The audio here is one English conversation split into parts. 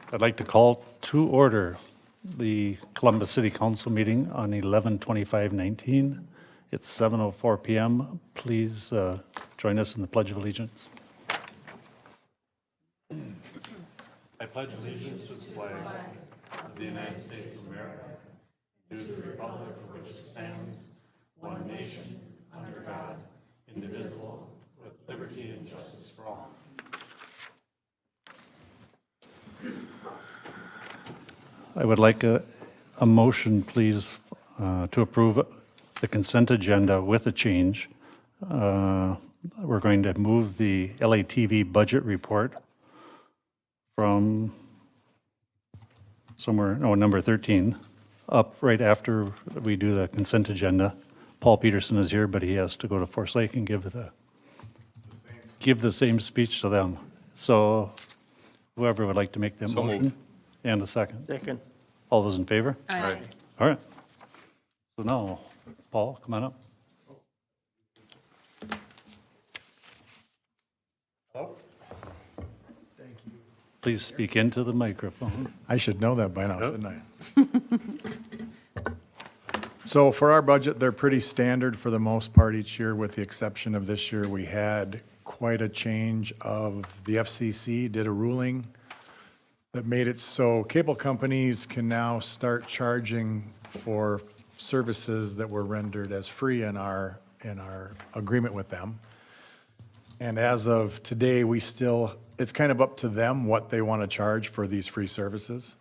I'd like to call to order the Columbus City Council meeting on 11/25/19. It's 7:04 PM. Please join us in the Pledge of Allegiance. I pledge allegiance to the flag of the United States of America, to the republic for which it stands, one nation, under God, indivisible, with liberty and justice for all. I would like a motion, please, to approve the consent agenda with a change. We're going to move the LATV budget report from number 13, up right after we do the consent agenda. Paul Peterson is here, but he has to go to Forest Lake and give the same speech to them. So whoever would like to make that So motion. moved. And a second. Second. All those in favor? Aye. All right. So now, Paul, come on up. Please speak into the microphone. I should know that by now, shouldn't I? So for our budget, they're pretty standard for the most part each year, with the exception of this year. We had quite a change of the FCC did a ruling that made it so cable companies can now start charging for services that were rendered as free in our agreement with them. And as of today, it's kind of up to them what they want to charge for these free services.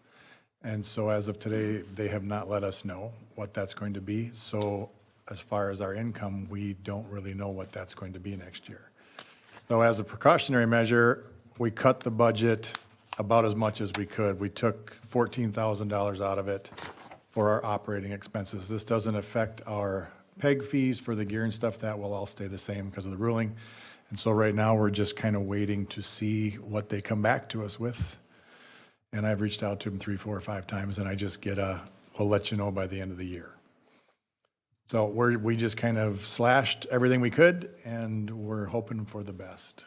And so as of today, they have not let us know what that's going to be. So as far as our income, we don't really know what that's going to be next year. So as a precautionary measure, we cut the budget about as much as we could. We took $14,000 out of it for our operating expenses. This doesn't affect our PEG fees for the gear and stuff. That will all stay the same because of the ruling. And so right now, we're just kind of waiting to see what they come back to us with. And I've reached out to them 3, 4, or 5 times, and I just get we'll let you know by the end of the year. So we just kind of slashed everything we could, and we're hoping for the best.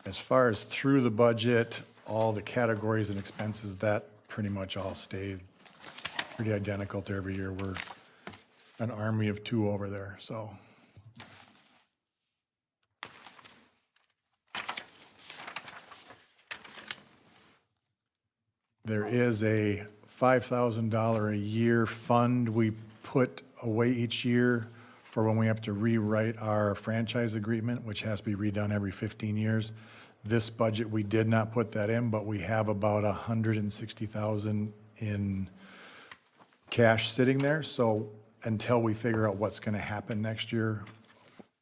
As far as through the budget, all the categories and expenses, that pretty much all stayed pretty identical to every year. We're an army of 2 over there, so. There is a $5,000 a year fund we put away each year for when we have to rewrite our franchise agreement, which has to be redone every 15 years. This budget, we did not put that in, but we have about $160,000 in cash sitting there. So until we figure out what's going to happen next year,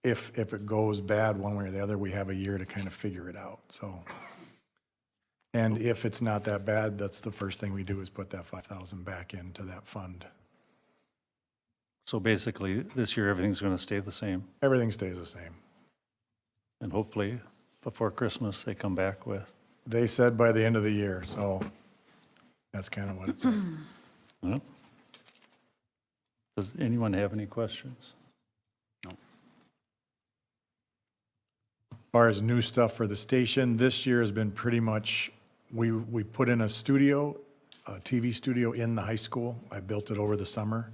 if it goes bad one way or the other, we have a year to kind of figure it out. So, and if it's not that bad, that's the first thing we do is put that $5,000 back into that fund. So basically, this year, everything's going to stay the same. Everything stays the same. And hopefully, before Christmas, they come back with. They said by the end of the year, so that's kind of what it's at. Huh? Does anyone have any questions? As far as new stuff for the station, this year has been pretty much, we put in a studio, a TV studio in the high school. I built it over the summer.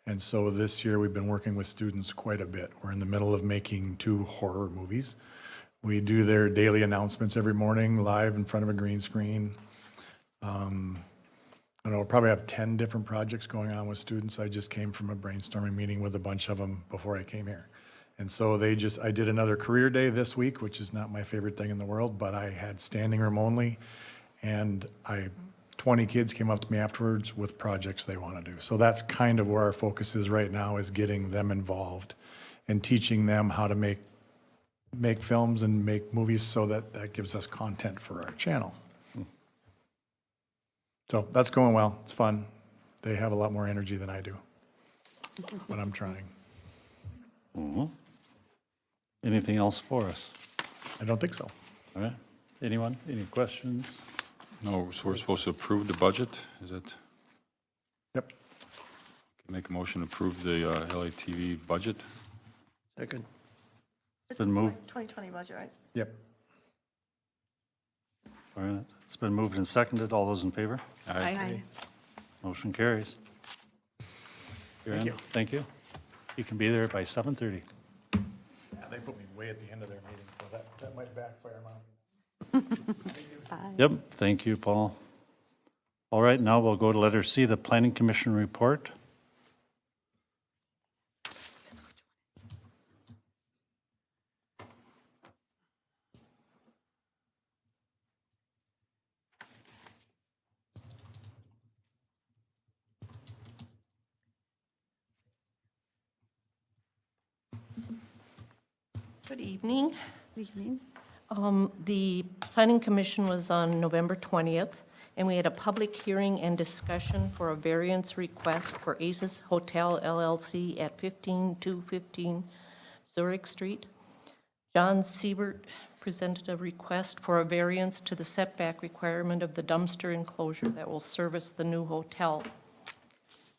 And so this year we've been working with students quite a bit. We're in the middle of making 2 horror movies. We do their daily announcements every morning live in front of a green screen. I don't know, we'll probably have 10 different projects going on with students. I just came from a brainstorming meeting with a bunch of them before I came here. And so I did another career day this week, which is not my favorite thing in the world, but I had standing room only. And 20 kids came up to me afterwards with projects they want to do. So that's kind of where our focus is right now, is getting them involved and teaching them how to make films and make movies, so that gives us content for our channel. So that's going well. It's fun. They have a lot more energy than I do, but I'm trying. Mhm. Anything else for us? I don't think so. All right. Anyone? Any questions? No, so we're supposed to approve the budget? Is that, Yep. make a motion to approve the LATV budget? Second. It's been moved. 2020 budget, right? Yep. All right, it's been moved and seconded. All those in favor? Aye. Motion carries. You're in. you. Thank you. You can be there by 7:30. Yeah, they put me way at the end of their meeting, so that might backfire on me. Yep, thank you, Paul. All right, now we'll go to letter C, the Planning Commission report. Good evening. Good evening. The Planning Commission was on November 20th, and we had a public hearing and discussion for a variance request for Aces Hotel LLC at 15215 Zurich Street. John Siebert presented a request for a variance to the setback requirement of the dumpster enclosure that will service the new hotel.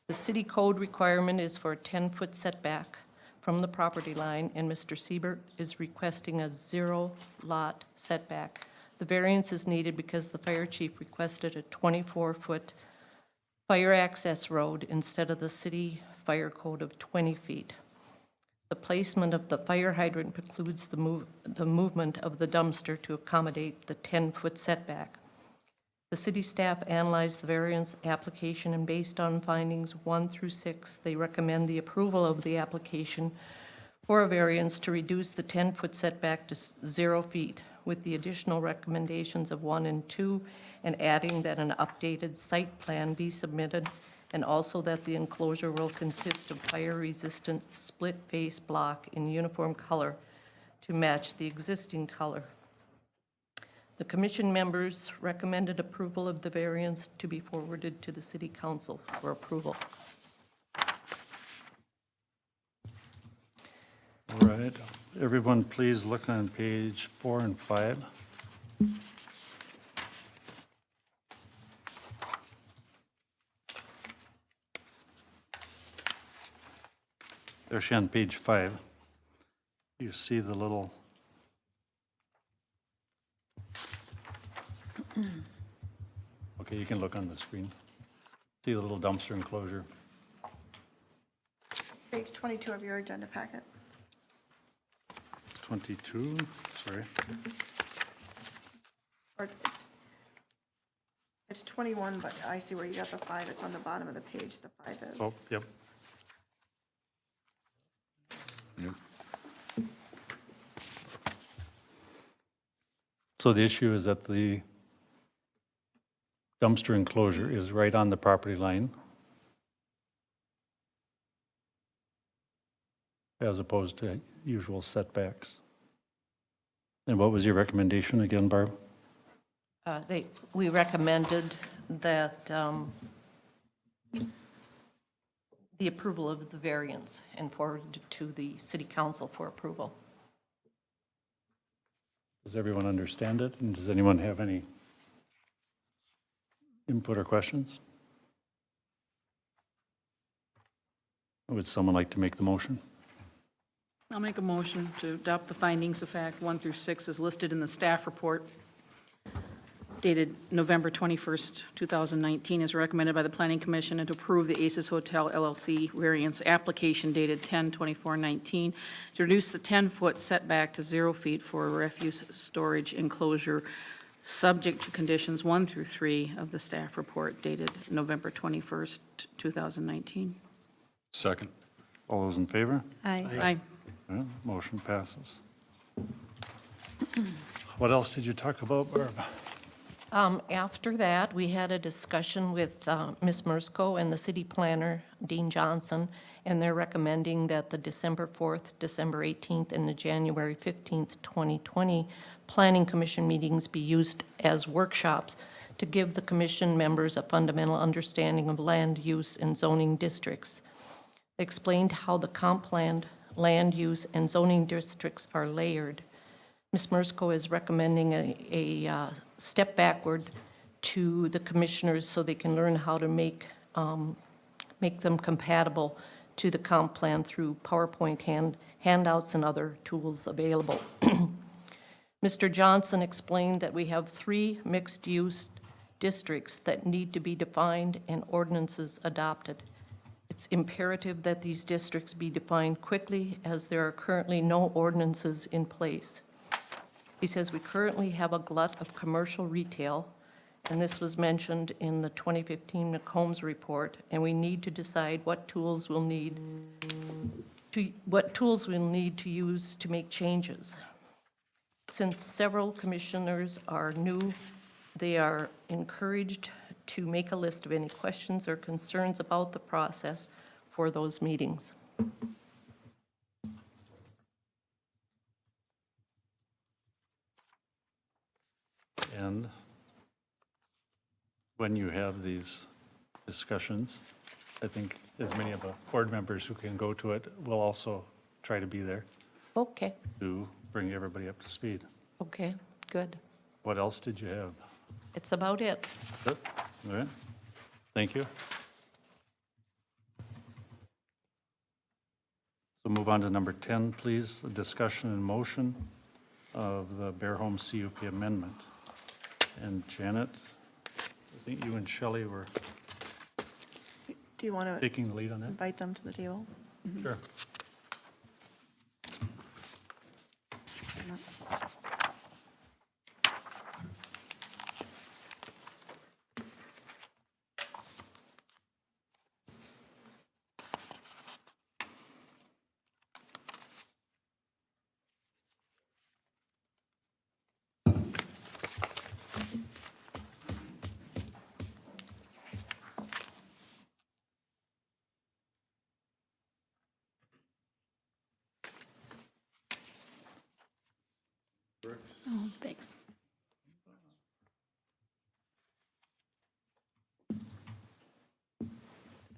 The city code requirement is for a 10-foot setback from the property line, and Mr. Siebert is requesting a zero-lot setback. The variance is needed because the fire chief requested a 24-foot fire access road instead of the city fire code of 20 feet. The placement of the fire hydrant precludes the movement of the dumpster to accommodate the 10-foot setback. The city staff analyzed the variance application, and based on findings 1 through 6, they recommend the approval of the application for a variance to reduce the 10-foot setback to 0 feet, with the additional recommendations of 1 and 2, and adding that an updated site plan be submitted, and also that the enclosure will consist of fire-resistant split-face block in uniform color to match the existing color. The commission members recommended approval of the variance to be forwarded to the city council for approval. All right, everyone, please look on page 4 and 5. There's on page 5. You see the little okay, you can look on the screen. See the little dumpster enclosure. Page 22 of your agenda packet. 22, sorry. Or it's 21, but I see where you got the 5. It's on the bottom of the page, the 5 is. Oh, yep. Yep. So the issue is that the dumpster enclosure is right on the property line as opposed to usual setbacks. And what was your recommendation again, Barb? We recommended that the approval of the variance and forwarded to the city council for approval. Does everyone understand it? And does anyone have any input or questions? Would someone like to make the motion? I'll make a motion to adopt the findings of fact 1 through 6 as listed in the staff report dated November 21st, 2019, as recommended by the Planning Commission, and to approve the Aces Hotel LLC variance application dated 10/24/19 to reduce the 10-foot setback to 0 feet for a refuse storage enclosure, subject to conditions 1 through 3 of the staff report dated November 21st, 2019. Second. All those in favor? Aye. Yeah, motion passes. What else did you talk about, Barb? After that, we had a discussion with Ms. Mersko and the city planner, Dean Johnson, and they're recommending that the December 4th, December 18th, and the January 15th, 2020 Planning Commission meetings be used as workshops to give the commission members a fundamental understanding of land use and zoning districts. They explained how the comp plan, land use, and zoning districts are layered. Ms. Mersko is recommending a step backward to the commissioners so they can learn how to make them compatible to the comp plan through PowerPoint handouts and other tools available. Mr. Johnson explained that we have 3 mixed-use districts that need to be defined and ordinances adopted. It's imperative that these districts be defined quickly, as there are currently no ordinances in place. He says we currently have a glut of commercial retail, and this was mentioned in the 2015 McCombs report, and we need to decide what tools we'll need to use to make changes. Since several commissioners are new, they are encouraged to make a list of any questions or concerns about the process for those meetings. And when you have these discussions, I think as many of the board members who can go to it will also try to be there Okay, to bring everybody up to speed. okay, good. What else did you have? It's about it. Good, all right, thank you. So move on to number 10, please, the discussion and motion of the Bear Home CUP amendment. And Janet, I think you and Shelley were Do you want to taking the lead on that? invite them to the table? Sure. Oh, thanks.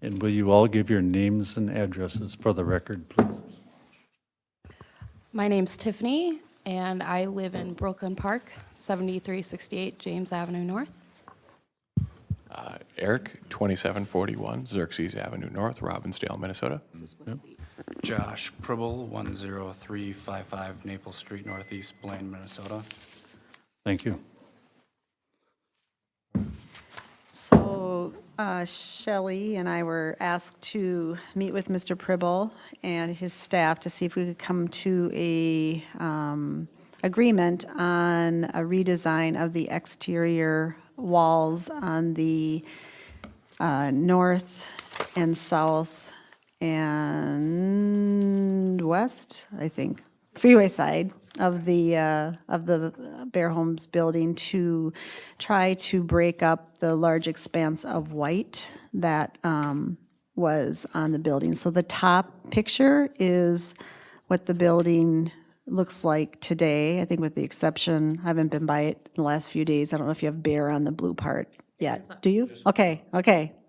And will you all give your names and addresses for the record, please? My name's Tiffany, and I live in Brooklyn Park, 7368 James Avenue North. Eric, 2741 Xerxes Avenue North, Robbinsdale, Minnesota. Josh Pribble, 10355 Maple Street Northeast, Blaine, Minnesota. Thank you. So Shelley and I were asked to meet with Mr. Pribble and his staff to see if we could come to a agreement on a redesign of the exterior walls on the north and south and west, I think, freeway side of the Bear Homes building, to try to break up the large expanse of white that was on the building. So the top picture is what the building looks like today, I think with the exception, I haven't been by it in the last few days. I don't know if you have bear on the blue part yet. Do you? Okay,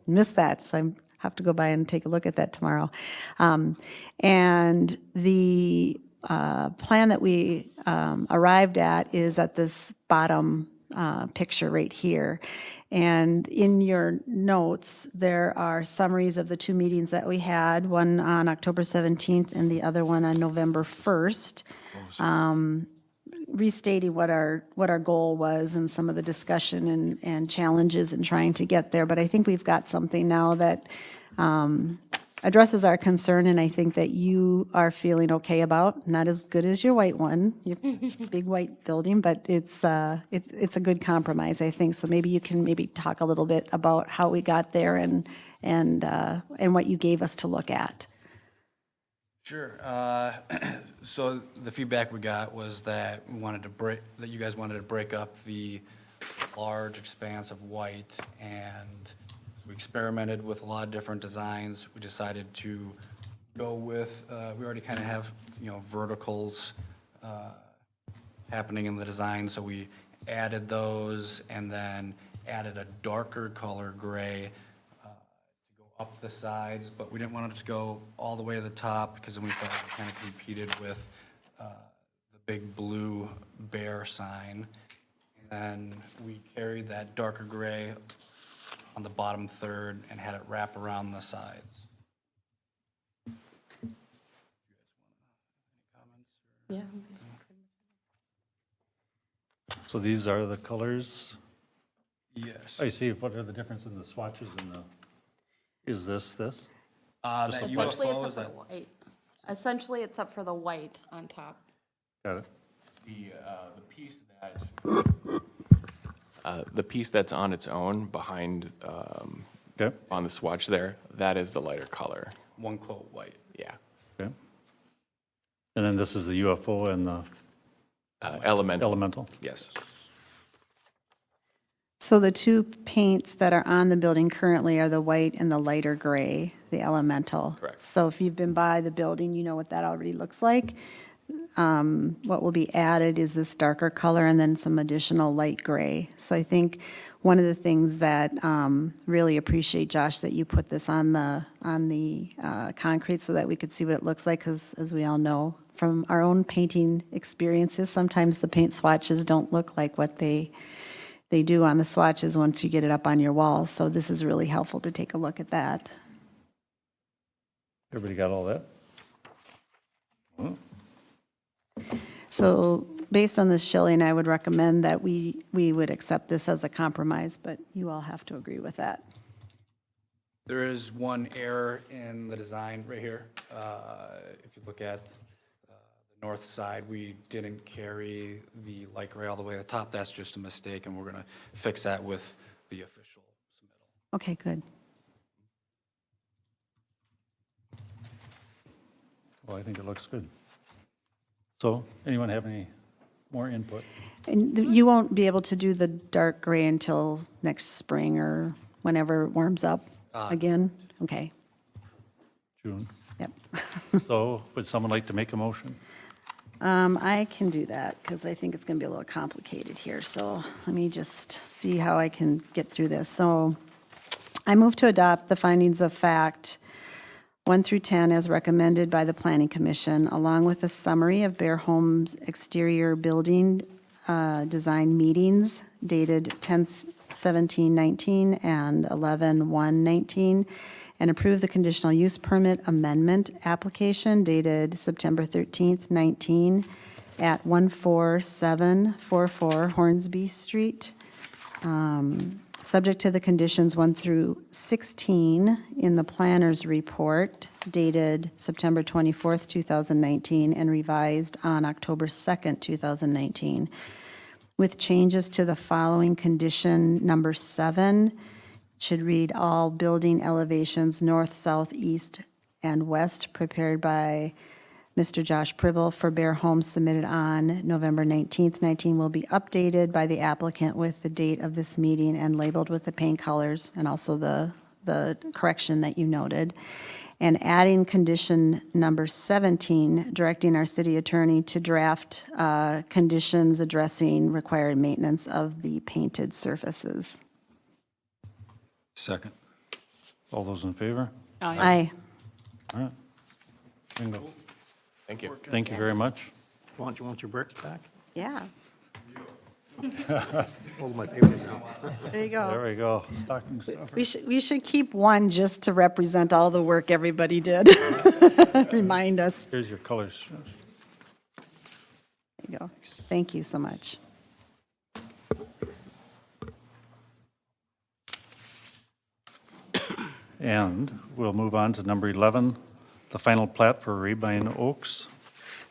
missed that, so I have to go by and take a look at that tomorrow. And the plan that we arrived at is at this bottom picture right here. And in your notes, there are summaries of the 2 meetings that we had, one on October 17th and the other one on November 1st, restating what our goal was and some of the discussion and challenges in trying to get there. But I think we've got something now that addresses our concern, and I think that you are feeling okay about. Not as good as your white one, your big white building, but it's a good compromise, I think. So maybe you can talk a little bit about how we got there and what you gave us to look at. Sure. So the feedback we got was that you guys wanted to break up the large expanse of white, and we experimented with a lot of different designs. We decided to go with, we already kind of have, verticals happening in the design, so we added those and then added a darker color gray to go up the sides, but we didn't want it to go all the way to the top because then we thought it kind of competed with the big blue bear sign. And we carried that darker gray on the bottom third and had it wrap around the sides. Yeah. So these are the colors. Yes. I see. What are the difference in the swatches and the, is this? That Essentially, UFO it's is up for the white. Essentially, it's up for the white on top. Got it. The piece that's on its own behind, Okay, on the swatch there, that is the lighter color. one quote white. Yeah. okay. And then this is the UFO and the Elemental. elemental. Yes. So the two paints that are on the building currently are the white and the lighter gray, the elemental. Correct. So if you've been by the building, you know what that already looks like. What will be added is this darker color and then some additional light gray. So I think one of the things that really appreciate, Josh, that you put this on the concrete so that we could see what it looks like, because as we all know from our own painting experiences, sometimes the paint swatches don't look like what they do on the swatches once you get it up on your walls. So this is really helpful to take a look at that. Everybody got all that? So based on this, Shelley and I would recommend that we would accept this as a compromise, but you all have to agree with that. There is one error in the design right here. If you look at the north side, we didn't carry the light gray all the way to the top. That's just a mistake, and we're going to fix that with the official submittal. Okay, good. Well, I think it looks good. So, anyone have any more input? And you won't be able to do the dark gray until next spring or whenever it warms up again? Okay, June. yep. So, would someone like to make a motion? I can do that because I think it's going to be a little complicated here. So let me just see how I can get through this. So I move to adopt the findings of fact 1 through 10 as recommended by the Planning Commission, along with a summary of Bear Homes exterior building design meetings dated 10/17/19 and 11/1/19, and approve the conditional use permit amendment application dated September 13th, 19 at 14744 Hornsby Street, subject to the conditions 1 through 16 in the planner's report dated September 24th, 2019, and revised on October 2nd, 2019, with changes to the following condition number 7. Should read all building elevations north, south, east, and west prepared by Mr. Josh Pribble for Bear Homes submitted on November 19th, 19 will be updated by the applicant with the date of this meeting and labeled with the paint colors and also the correction that you noted. And adding condition number 17, directing our city attorney to draft conditions addressing required maintenance of the painted surfaces. Second. All those in favor? Aye. All right. Bingo. Thank you. Thank you very much. You want your bricks back? Yeah, Hold my papers now. there you go. There we go. Stocking stuffer. We should keep one just to represent all the work everybody did. Remind us. Here's your colors. There you go. Thank you so much. And we'll move on to number 11, the final plat for Rabine Oaks,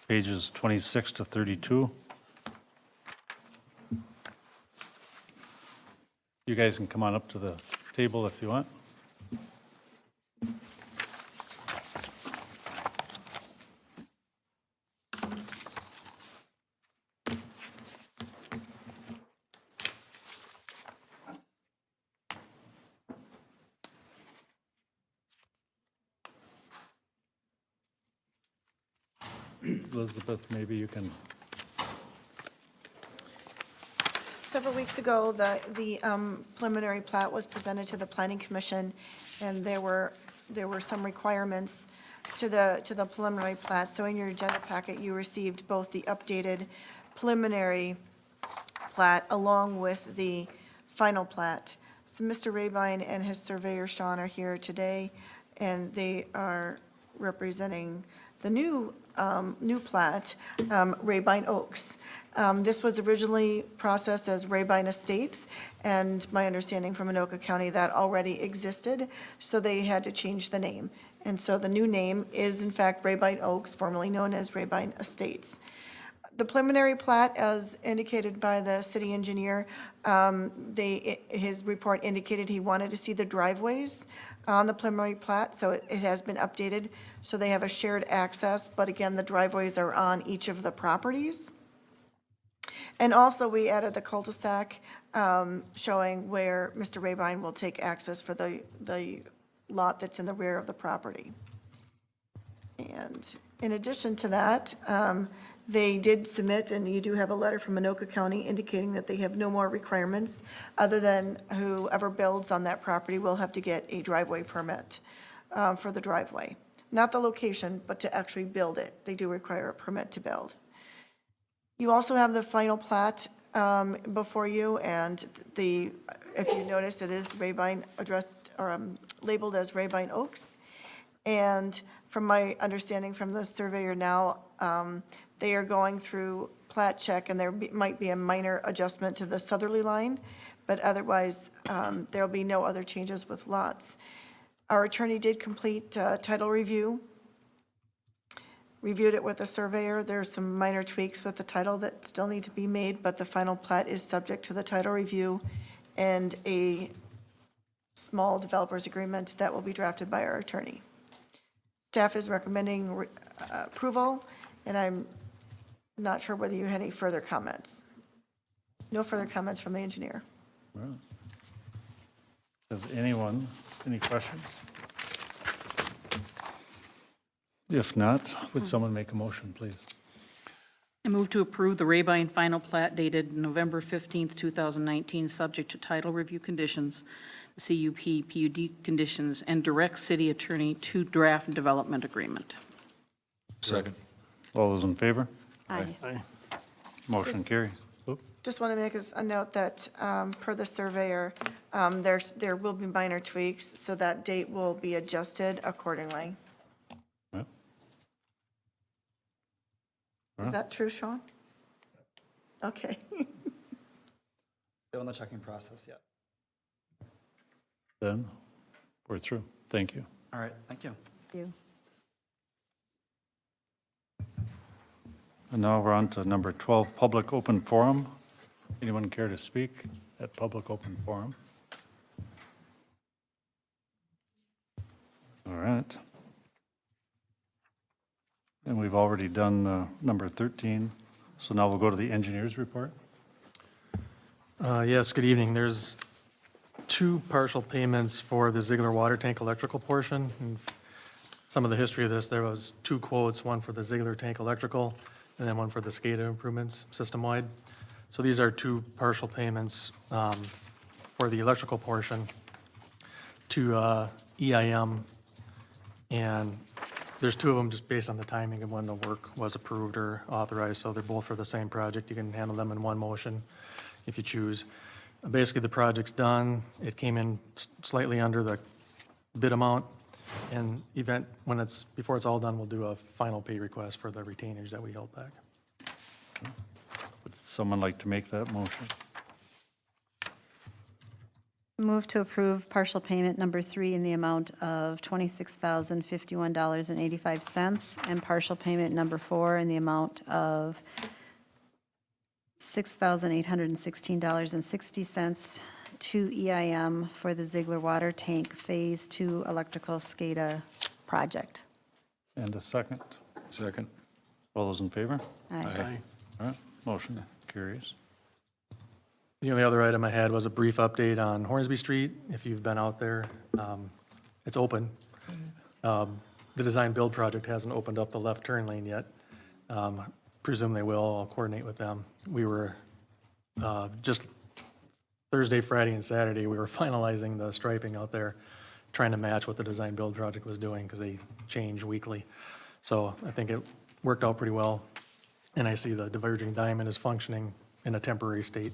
pages 26 to 32. You guys can come on up to the table if you want. Elizabeth, maybe you can, Several weeks ago, the preliminary plat was presented to the Planning Commission, and there were some requirements to the preliminary plat. So in your agenda packet, you received both the updated preliminary plat along with the final plat. So Mr. Rabine and his surveyor Sean are here today, and they are representing the new new plat, Rabine Oaks. This was originally processed as Rabine Estates, and my understanding from Anoka County, that already existed, so they had to change the name. And so the new name is in fact Rabine Oaks, formerly known as Rabine Estates. The preliminary plat, as indicated by the city engineer, his report indicated he wanted to see the driveways on the preliminary plat, so it has been updated. So they have a shared access, but again, the driveways are on each of the properties. And also, we added the cul-de-sac showing where Mr. Rabine will take access for the lot that's in the rear of the property. And in addition to that, they did submit, and you do have a letter from Anoka County indicating that they have no more requirements other than whoever builds on that property will have to get a driveway permit for the driveway. Not the location, but to actually build it. They do require a permit to build. You also have the final plat before you, and if you notice, it is Rabine addressed, or labeled as Rabine Oaks. And from my understanding from the surveyor now, they are going through plat check, and there might be a minor adjustment to the southerly line, but otherwise, there'll be no other changes with lots. Our attorney did complete title review, reviewed it with the surveyor. There's some minor tweaks with the title that still need to be made, but the final plat is subject to the title review and a small developer's agreement that will be drafted by our attorney. Staff is recommending approval, and I'm not sure whether you had any further comments. No further comments from the engineer. Does anyone, any questions? If not, would someone make a motion, please? I move to approve the Rabine final plat dated November 15th, 2019, subject to title review conditions, the CUP, PUD conditions, and direct city attorney to draft development agreement. Second. All those in favor? Aye. Motion carries. Oop. Just want to make a note that per the surveyor, there will be minor tweaks, so that date will be adjusted accordingly. Yep. Is that true, Sean? Okay. Still in the checking process, yeah. Then, we're through. Thank you. All right, thank you. Thank you. And now we're on to number 12, public open forum. Anyone care to speak at public open forum? All right. And we've already done number 13, so now we'll go to the engineer's report. Yes, good evening. There's two partial payments for the Ziegler water tank electrical portion. And some of the history of this, there was two quotes, one for the Ziegler tank electrical and then one for the SCADA improvements system-wide. So these are two partial payments for the electrical portion to EIM. And there's two of them just based on the timing of when the work was approved or authorized. So they're both for the same project. You can handle them in one motion if you choose. Basically, the project's done. It came in slightly under the bid amount. And before it's all done, we'll do a final pay request for the retainage that we held back. Would someone like to make that motion? Move to approve partial payment number 3 in the amount of $26,051.85 and partial payment number 4 in the amount of $6,816.60 to EIM for the Ziegler Water Tank Phase 2 Electrical SCADA project. And a second. Second. All those in favor? Aye. All right, motion carries. The only other item I had was a brief update on Hornsby Street. If you've been out there, it's open. The design build project hasn't opened up the left turn lane yet. Presume they will. I'll coordinate with them. We were just Thursday, Friday, and Saturday, we were finalizing the striping out there, trying to match what the design build project was doing because they change weekly. So I think it worked out pretty well. And I see the diverging diamond is functioning in a temporary state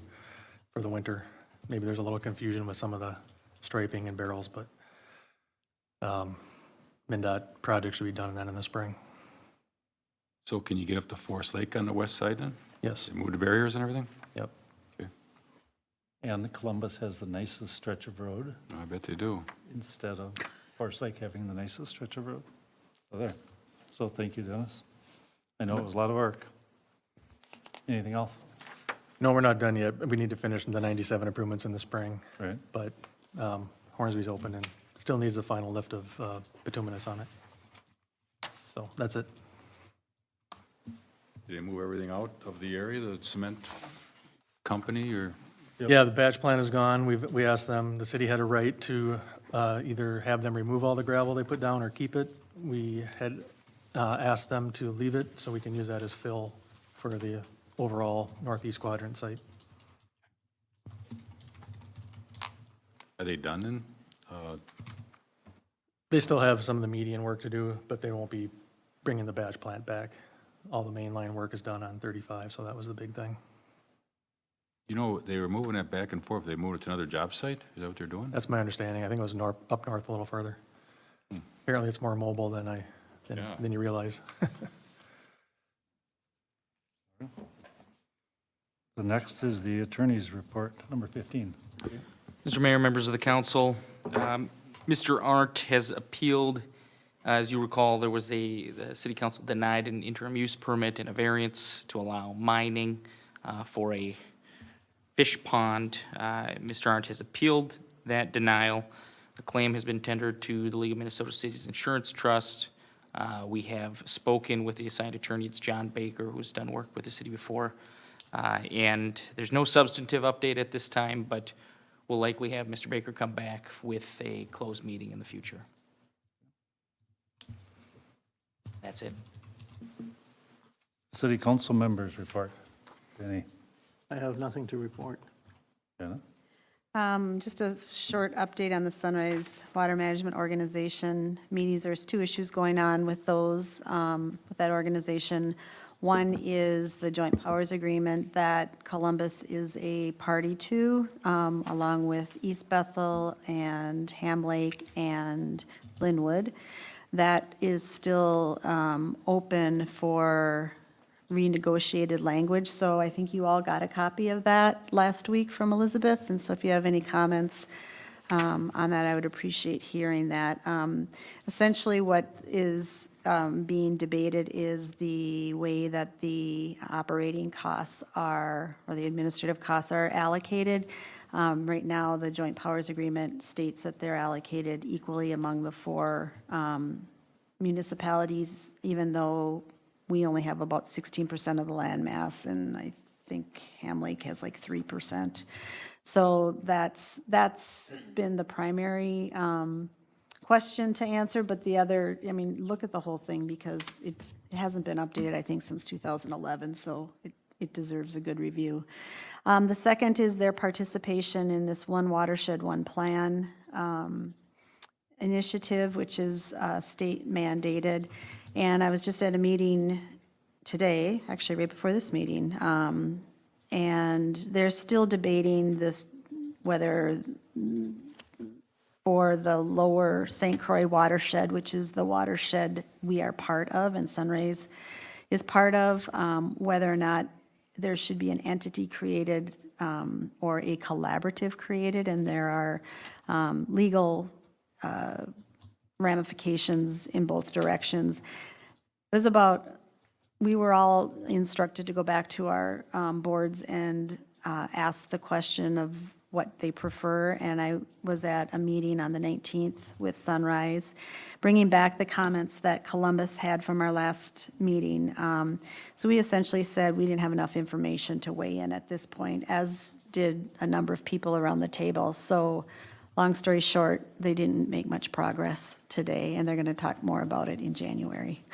for the winter. Maybe there's a little confusion with some of the striping and barrels, but MnDOT project should be done then in the spring. So can you get up to Forest Lake on the west side then? Yes, They move the barriers and everything? yep. Okay. And Columbus has the nicest stretch of road I bet they do. instead of Forest Lake having the nicest stretch of road. So there. So thank you, Dennis. I know it was a lot of work. Anything else? No, we're not done yet. We need to finish the 97 improvements in the spring, Right. but Hornsby's open and still needs the final lift of bituminous on it. So that's it. Did they move everything out of the area, the cement company, or? Yeah, the batch plan is gone. We asked them, the city had a right to either have them remove all the gravel they put down or keep it. We had asked them to leave it so we can use that as fill for the overall northeast quadrant site. Are they done then? They still have some of the median work to do, but they won't be bringing the batch plant back. All the main line work is done on 35, so that was the big thing. You know, they were moving that back and forth. They moved it to another job site? Is that what they're doing? That's my understanding. I think it was up north a little further. Apparently, it's more mobile than Yeah. than you realize. The next is the attorney's report, number 15. Mr. Mayor, members of the council, Mr. Arndt has appealed. As you recall, the city council denied an interim use permit and a variance to allow mining for a fish pond. Mr. Arndt has appealed that denial. The claim has been tendered to the League of Minnesota Cities Insurance Trust. We have spoken with the assigned attorney, it's John Baker, who's done work with the city before. And there's no substantive update at this time, but we'll likely have Mr. Baker come back with a closed meeting in the future. That's it. City council members report. Any? I have nothing to report. Jenna? Just a short update on the Sunrise Water Management Organization meetings. There's two issues going on with those, with that organization. One is the joint powers agreement that Columbus is a party to, along with East Bethel and Ham Lake and Linwood. That is still open for renegotiated language, so I think you all got a copy of that last week from Elizabeth, and so if you have any comments on that, I would appreciate hearing that. Essentially, what is being debated is the way that the operating costs are, or the administrative costs are allocated. Right now, the joint powers agreement states that they're allocated equally among the four municipalities, even though we only have about 16% of the land mass, and I think Ham Lake has like 3%. So that's been the primary question to answer, but the other, I mean, look at the whole thing because it hasn't been updated, I think, since 2011, so it deserves a good review. The second is their participation in this One Watershed, One Plan initiative, which is state mandated. And I was just at a meeting today, actually right before this meeting, and they're still debating this, whether for the lower St. Croix watershed, which is the watershed we are part of and Sunrise is part of, whether or not there should be an entity created or a collaborative created, and there are legal ramifications in both directions. It was about, we were all instructed to go back to our boards and ask the question of what they prefer, and I was at a meeting on the 19th with Sunrise, bringing back the comments that Columbus had from our last meeting. So we essentially said we didn't have enough information to weigh in at this point, as did a number of people around the table. So long story short, they didn't make much progress today, and they're going to talk more about it in January.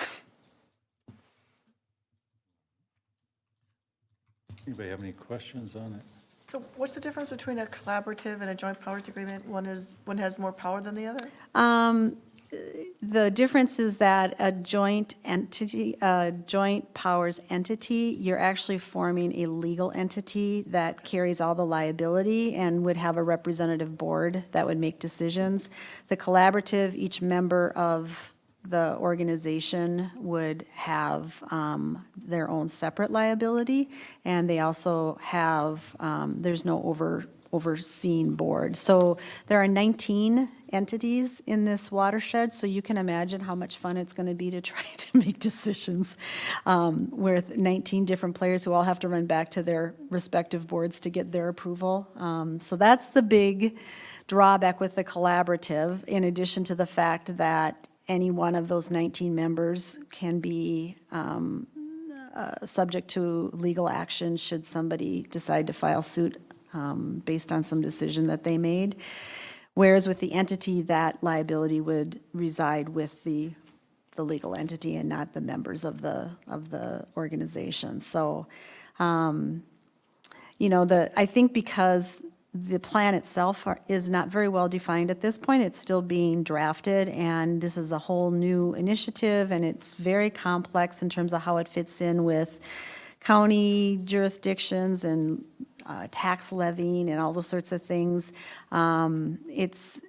Anybody have any questions on it? So what's the difference between a collaborative and a joint powers agreement? One has more power than the other? The difference is that a joint entity, a joint powers entity, you're actually forming a legal entity that carries all the liability and would have a representative board that would make decisions. The collaborative, each member of the organization would have their own separate liability, and they also have, there's no overseeing board. So there are 19 entities in this watershed, so you can imagine how much fun it's going to be to try to make decisions with 19 different players who all have to run back to their respective boards to get their approval. So that's the big drawback with the collaborative, in addition to the fact that any one of those 19 members can be subject to legal action should somebody decide to file suit based on some decision that they made. Whereas with the entity, that liability would reside with the legal entity and not the members of the organization. So, you know, I think because the plan itself is not very well defined at this point, it's still being drafted, and this is a whole new initiative, and it's very complex in terms of how it fits in with county jurisdictions and tax levying and all those sorts of things. It's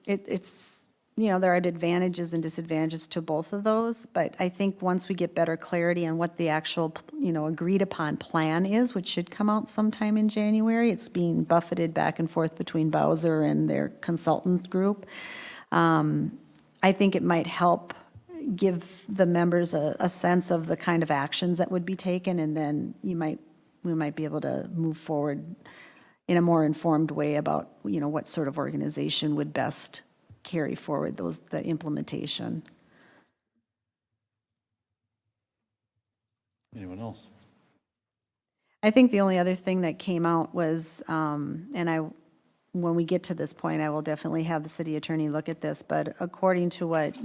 you know, there are advantages and disadvantages to both of those, but I think once we get better clarity on what the actual, you know, agreed upon plan is, which should come out sometime in January, it's being buffeted back and forth between Bowser and their consultant group. I think it might help give the members a sense of the kind of actions that would be taken, and then we might be able to move forward in a more informed way about, you know, what sort of organization would best carry forward the implementation. Anyone else? I think the only other thing that came out was, when we get to this point, I will definitely have the city attorney look at this, but according to what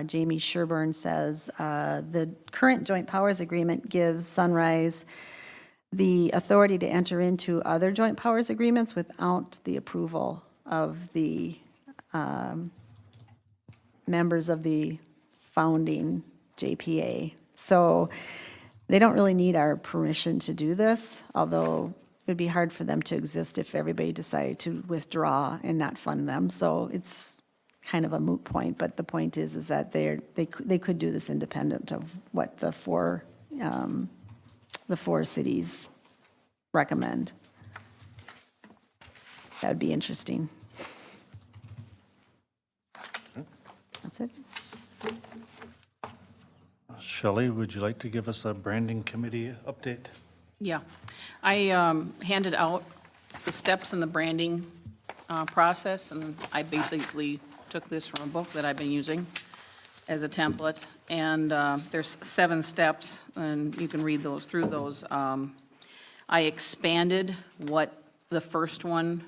Jamie Sherburne says, the current joint powers agreement gives Sunrise the authority to enter into other joint powers agreements without the approval of the members of the founding JPA. So they don't really need our permission to do this, although it would be hard for them to exist if everybody decided to withdraw and not fund them. So it's kind of a moot point, but the point is that they could do this independent of what the four cities recommend. That would be interesting. That's it. Shelley, would you like to give us a branding committee update? Yeah. I handed out the steps in the branding process, and I basically took this from a book that I've been using as a template. And there's 7 steps, and you can read through those. I expanded what the first one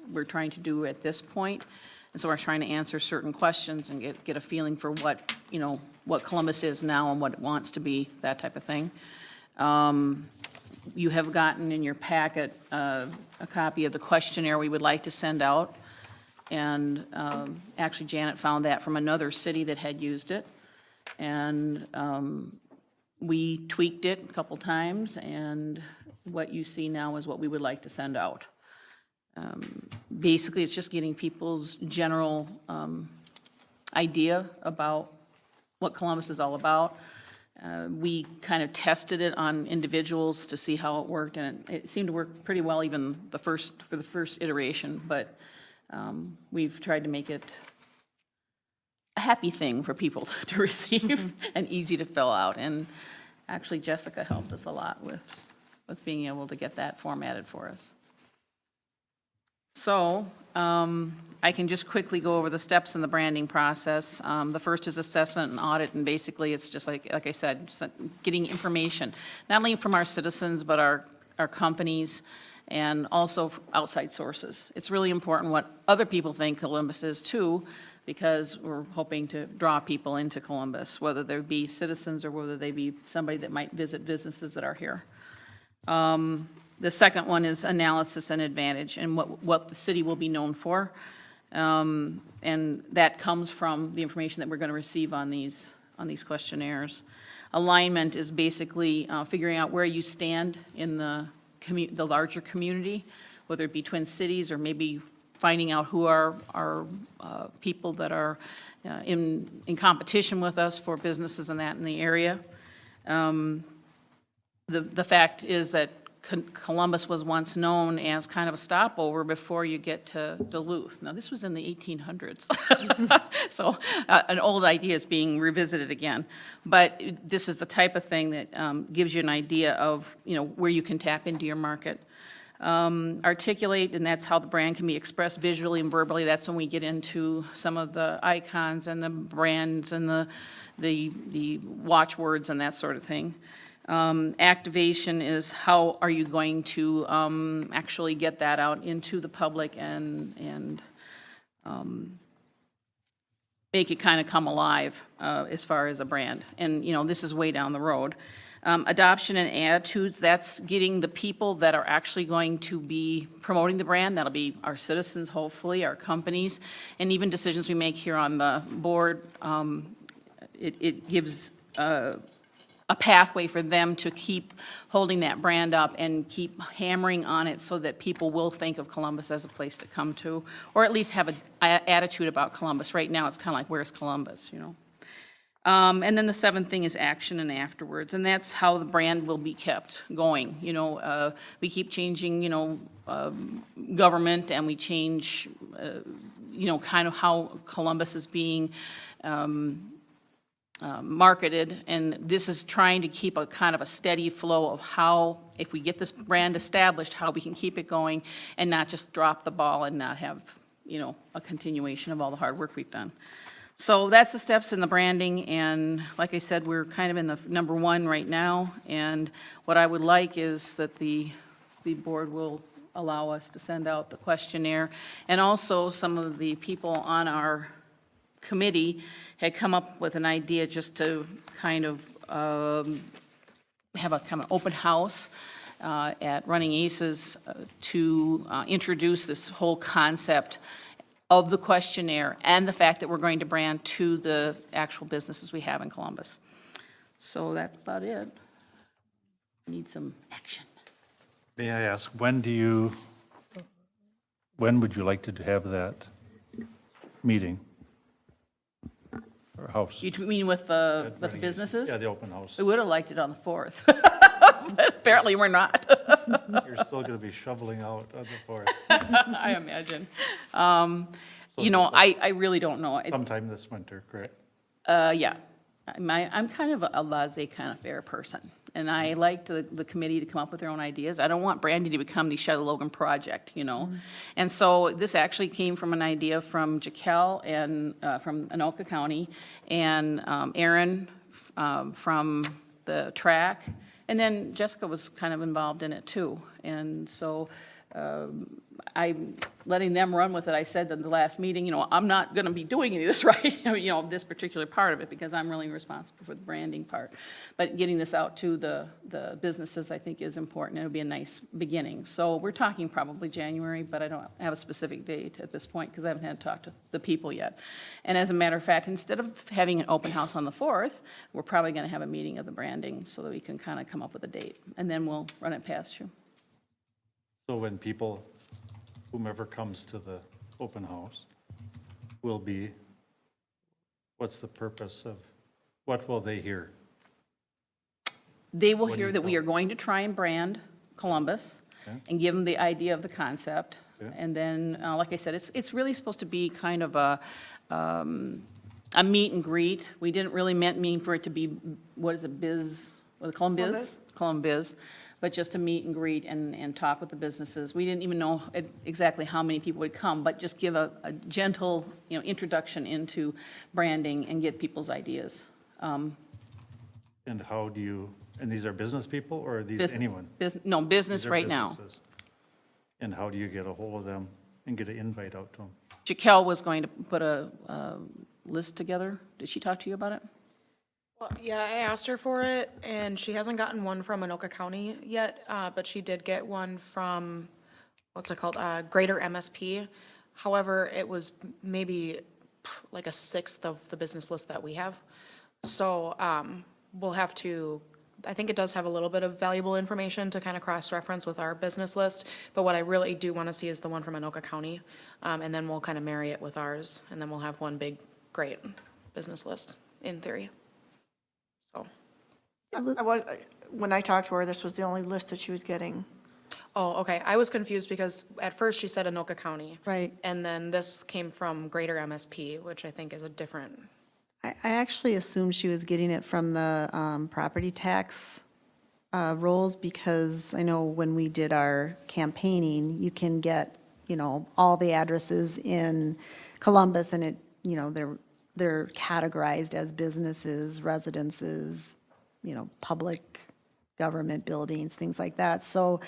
we're trying to do at this point. And so we're trying to answer certain questions and get a feeling for what, you know, what Columbus is now and what it wants to be, that type of thing. You have gotten in your packet a copy of the questionnaire we would like to send out. And actually Janet found that from another city that had used it. And we tweaked it a couple times, and what you see now is what we would like to send out. Basically, it's just getting people's general idea about what Columbus is all about. We kind of tested it on individuals to see how it worked, and it seemed to work pretty well even for the first iteration, but we've tried to make it a happy thing for people to receive and easy to fill out. And actually, Jessica helped us a lot with being able to get that formatted for us. So I can just quickly go over the steps in the branding process. The first is assessment and audit, and basically it's just like I said, getting information, not only from our citizens, but our companies and also outside sources. It's really important what other people think Columbus is too, because we're hoping to draw people into Columbus, whether they be citizens or whether they be somebody that might visit businesses that are here. The second one is analysis and advantage, and what the city will be known for. And that comes from the information that we're going to receive on these questionnaires. Alignment is basically figuring out where you stand in the larger community, whether it be Twin Cities or maybe finding out who are people that are in competition with us for businesses and that in the area. The fact is that Columbus was once known as kind of a stopover before you get to Duluth. Now, this was in the 1800s. So an old idea is being revisited again. But this is the type of thing that gives you an idea of, where you can tap into your market. Articulate, and that's how the brand can be expressed visually and verbally. That's when we get into some of the icons and the brands and the watchwords and that sort of thing. Activation is how are you going to actually get that out into the public and make it kind of come alive as far as a brand. And, this is way down the road. Adoption and attitudes, that's getting the people that are actually going to be promoting the brand. That'll be our citizens, hopefully, our companies, and even decisions we make here on the board. It gives a pathway for them to keep holding that brand up and keep hammering on it so that people will think of Columbus as a place to come to, or at least have an attitude about Columbus. Right now, it's kind of like, where's Columbus, And then the seventh thing is action and afterwards, and that's how the brand will be kept going. We keep changing, government, and we change, kind of how Columbus is being marketed, and this is trying to keep a kind of a steady flow of how, if we get this brand established, how we can keep it going and not just drop the ball and not have, a continuation of all the hard work we've done. So that's the steps in the branding, and like I said, we're kind of in the number one right now, and what I would like is that the board will allow us to send out the questionnaire, and also some of the people on our committee had come up with an idea just to kind of have a kind of open house at Running Aces to introduce this whole concept of the questionnaire and the fact that we're going to brand to the actual businesses we have in Columbus. So that's about it. Need some action. May I ask, when would you like to have that meeting? Or house? You mean with the businesses? Yeah, the open house. We would have liked it on the 4th, but apparently we're not. You're still going to be shoveling out on the 4th. I imagine. I really don't know. Sometime this winter, correct? Yeah. I'm kind of a laissez kind of fair person, and I like the committee to come up with their own ideas. I don't want branding to become the Shelley Logan project, And so this actually came from an idea from Jaquel and from Anoka County, and Aaron from the track, and then Jessica was kind of involved in it too. And so I'm letting them run with it. I said in the last meeting, I'm not going to be doing any of this, right? This particular part of it, because I'm really responsible for the branding part. But getting this out to the businesses, I think, is important. It'll be a nice beginning. So we're talking probably January, but I don't have a specific date at this point because I haven't had to talk to the people yet. And as a matter of fact, instead of having an open house on the 4th, we're probably going to have a meeting of the branding so that we can kind of come up with a date. And then we'll run it past you. So when people, whomever comes to the open house, will be, what's the purpose of, what will they hear? They will What do hear you that we tell are going to try and brand Columbus Okay. and give them the idea of the concept. Okay. And then, like I said, it's really supposed to be kind of a meet and greet. We didn't really mean for it to be, what is it, Columbus? Columbus, but just to meet and greet and talk with the businesses. We didn't even know exactly how many people would come, but just give a gentle, introduction into branding and get people's ideas. And how do you, and these are business people, or are these Business. anyone? No, business These are right now. businesses. And how do you get a hold of them and get an invite out to them? Jaquel was going to put a list together. Did she talk to you about it? Well, yeah, I asked her for it, and she hasn't gotten one from Anoka County yet, but she did get one from, what's it called, Greater MSP. However, it was maybe like a sixth of the business list that we have. So we'll have to I think it does have a little bit of valuable information to kind of cross-reference with our business list, but what I really do want to see is the one from Anoka County, and then we'll kind of marry it with ours, and then we'll have one big, great business list, in theory. So, When I talked to her, this was the only list that she was getting. oh, okay, I was confused because at first she said Anoka County. Right. And then this came from Greater MSP, which I think is a different, I actually assumed she was getting it from the property tax rolls, because I know when we did our campaigning, you can get, all the addresses in Columbus, and it, they're categorized as businesses, residences, public government buildings, things like that. So,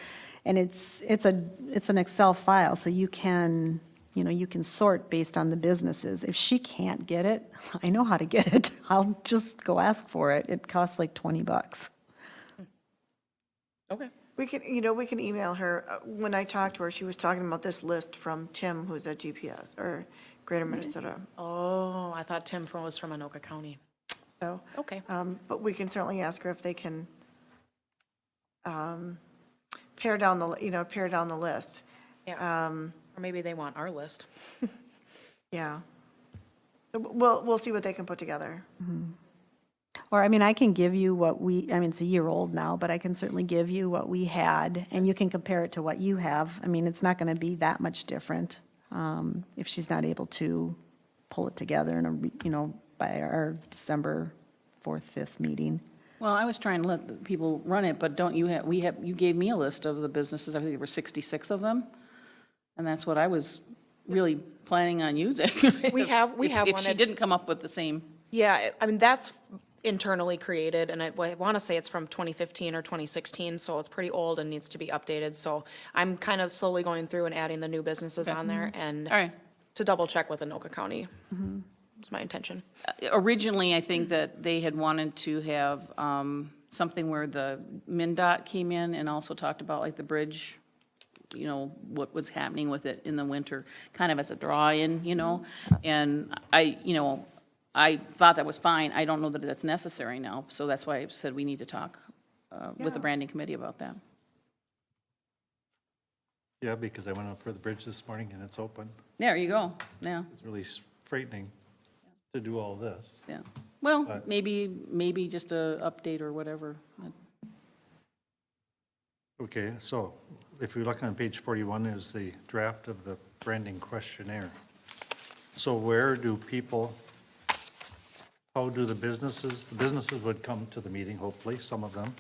and it's an Excel file, so you can, you can sort based on the businesses. If she can't get it, I know how to get it. I'll just go ask for it. It costs like $20. okay. We can email her. When I talked to her, she was talking about this list from Tim, who's at GPS, or Greater Minnesota. Oh, I thought Tim was from Anoka County. So, Okay. but we can certainly ask her if they can pare down the list. Yeah. Or maybe they want our list. Yeah. We'll see what they can put together. Or, I can give you it's a year old now, but I can certainly give you what we had, and you can compare it to what you have. It's not going to be that much different if she's not able to pull it together by our December 4th, 5th meeting. Well, I was trying to let the people run it, but don't you you gave me a list of the businesses, I think there were 66 of them, and that's what I was really planning on using. We have If one she that's- didn't come up with the same. Yeah, that's internally created, and I want to say it's from 2015 or 2016, so it's pretty old and needs to be updated. So I'm kind of slowly going through and adding the new businesses on there, and All right. to double check with Anoka County. It's my intention. Originally, I think that they had wanted to have something where the MnDOT came in and also talked about like the bridge, what was happening with it in the winter, kind of as a draw-in, And I thought that was fine. I don't know that that's necessary now, so that's why I said we need to talk with the branding committee about that. Yeah, because I went up for the bridge this morning and it's open. There you go, yeah, It's really frightening to do all this. yeah. Well, But- maybe just a update or whatever. Okay, so if we look on page 41 is the draft of the branding questionnaire. So where do people, how do the businesses would come to the meeting, hopefully, some of them,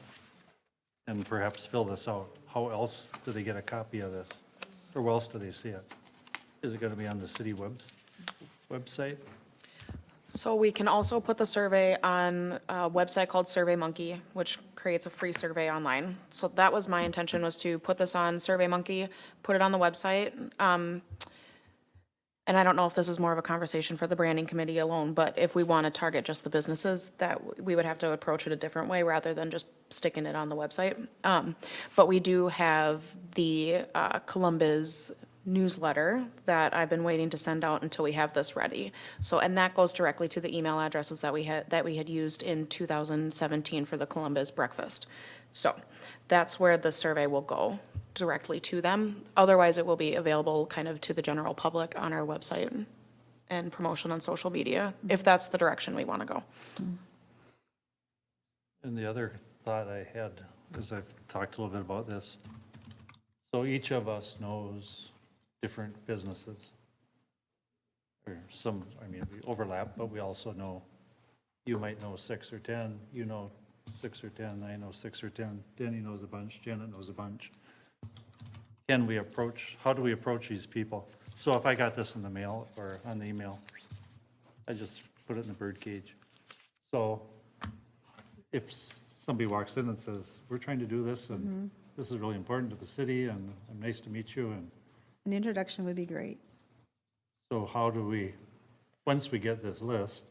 and perhaps fill this out. How else do they get a copy of this? Or where else do they see it? Is it going to be on the city website? So we can also put the survey on a website called SurveyMonkey, which creates a free survey online. So that was my intention, was to put this on SurveyMonkey, put it on the website. And I don't know if this is more of a conversation for the branding committee alone, but if we want to target just the businesses, that we would have to approach it a different way rather than just sticking it on the website. But we do have the Columbus newsletter that I've been waiting to send out until we have this ready. So, and that goes directly to the email addresses that we had used in 2017 for the Columbus breakfast. So that's where the survey will go, directly to them. Otherwise, it will be available kind of to the general public on our website and promotion on social media, if that's the direction we want to go. And the other thought I had, as I've talked a little bit about this, so each of us knows different businesses. Or some, we overlap, but we also know, you might know 6 or 10, you know 6 or 10, I know 6 or 10, Denny knows a bunch, Janet knows a bunch. How do we approach these people? So if I got this in the mail or on the email, I just put it in the bird cage. So if somebody walks in and says, we're trying to do this and this is really important to the city and nice to meet you, and An introduction would be great. so how do we, once we get this list,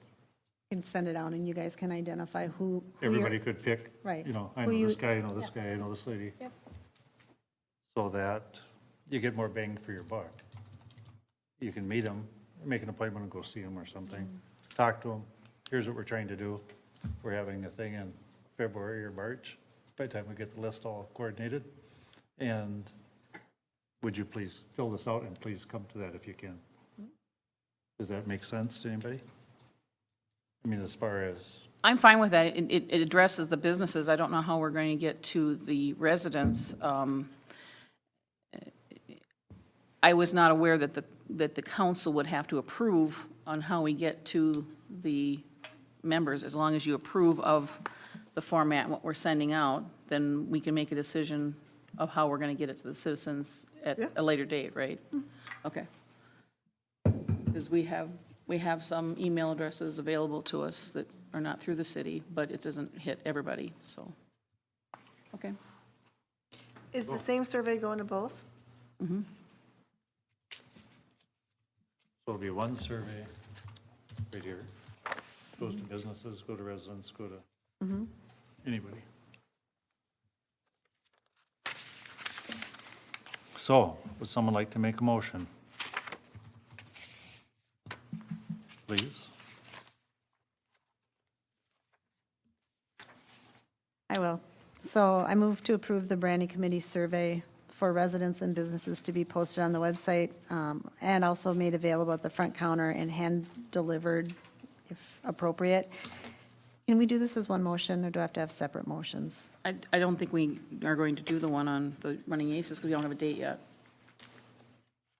You can send it out and you guys can identify who everybody could pick, Right. I Who know this you- guy, I know this guy, I know this lady. Yep. So that you get more bang for your buck. You can meet them, make an appointment and go see them or something, talk to them. Here's what we're trying to do. We're having a thing in February or March, by the time we get the list all coordinated. And would you please fill this out and please come to that if you can? Does that make sense to anybody? I mean, as far as, I'm fine with that. It addresses the businesses. I don't know how we're going to get to the residents. I was not aware that the council would have to approve on how we get to the members. As long as you approve of the format, what we're sending out, then we can make a decision of how we're going to get it to the citizens at a later date, right? Okay. Because we have some email addresses available to us that are not through the city, but it doesn't hit everybody, so, okay. Is the same survey going to both? so it'll be one survey right here. Goes to businesses, go to residents, go to anybody. So, would someone like to make a motion? Please. I will. So I move to approve the Branding Committee survey for residents and businesses to be posted on the website, and also made available at the front counter and hand-delivered if appropriate. Can we do this as one motion, or do I have to have separate motions? I don't think we are going to do the one on the running aces because we don't have a date yet.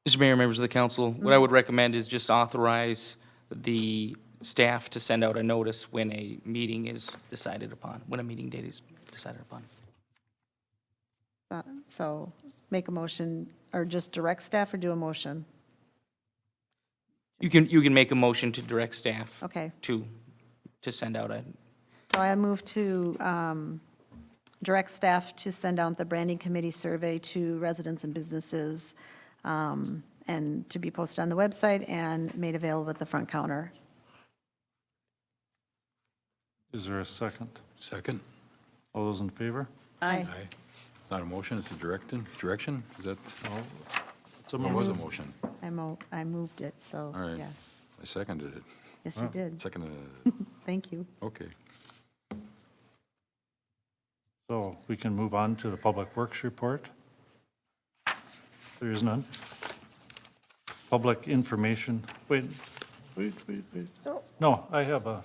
Mr. Mayor, members of the council, what I would recommend is just authorize the staff to send out a notice when a meeting is decided upon, when a meeting date is decided upon. So make a motion, or just direct staff, or do a motion? You can make a motion to direct staff Okay. to send out a, So I move to direct staff to send out the Branding Committee survey to residents and businesses, and to be posted on the website and made available at the front counter. Is there a second? Second? All those in favor? Aye. Aye. Not a motion, it's a direction? Is that, No. It's a or was a motion. motion? I moved it, so, All right. yes. I seconded it. Yes, you did. Seconded Thank you. it. Okay. So we can move on to the Public Works report. There is none. Public information, wait. No, I have a,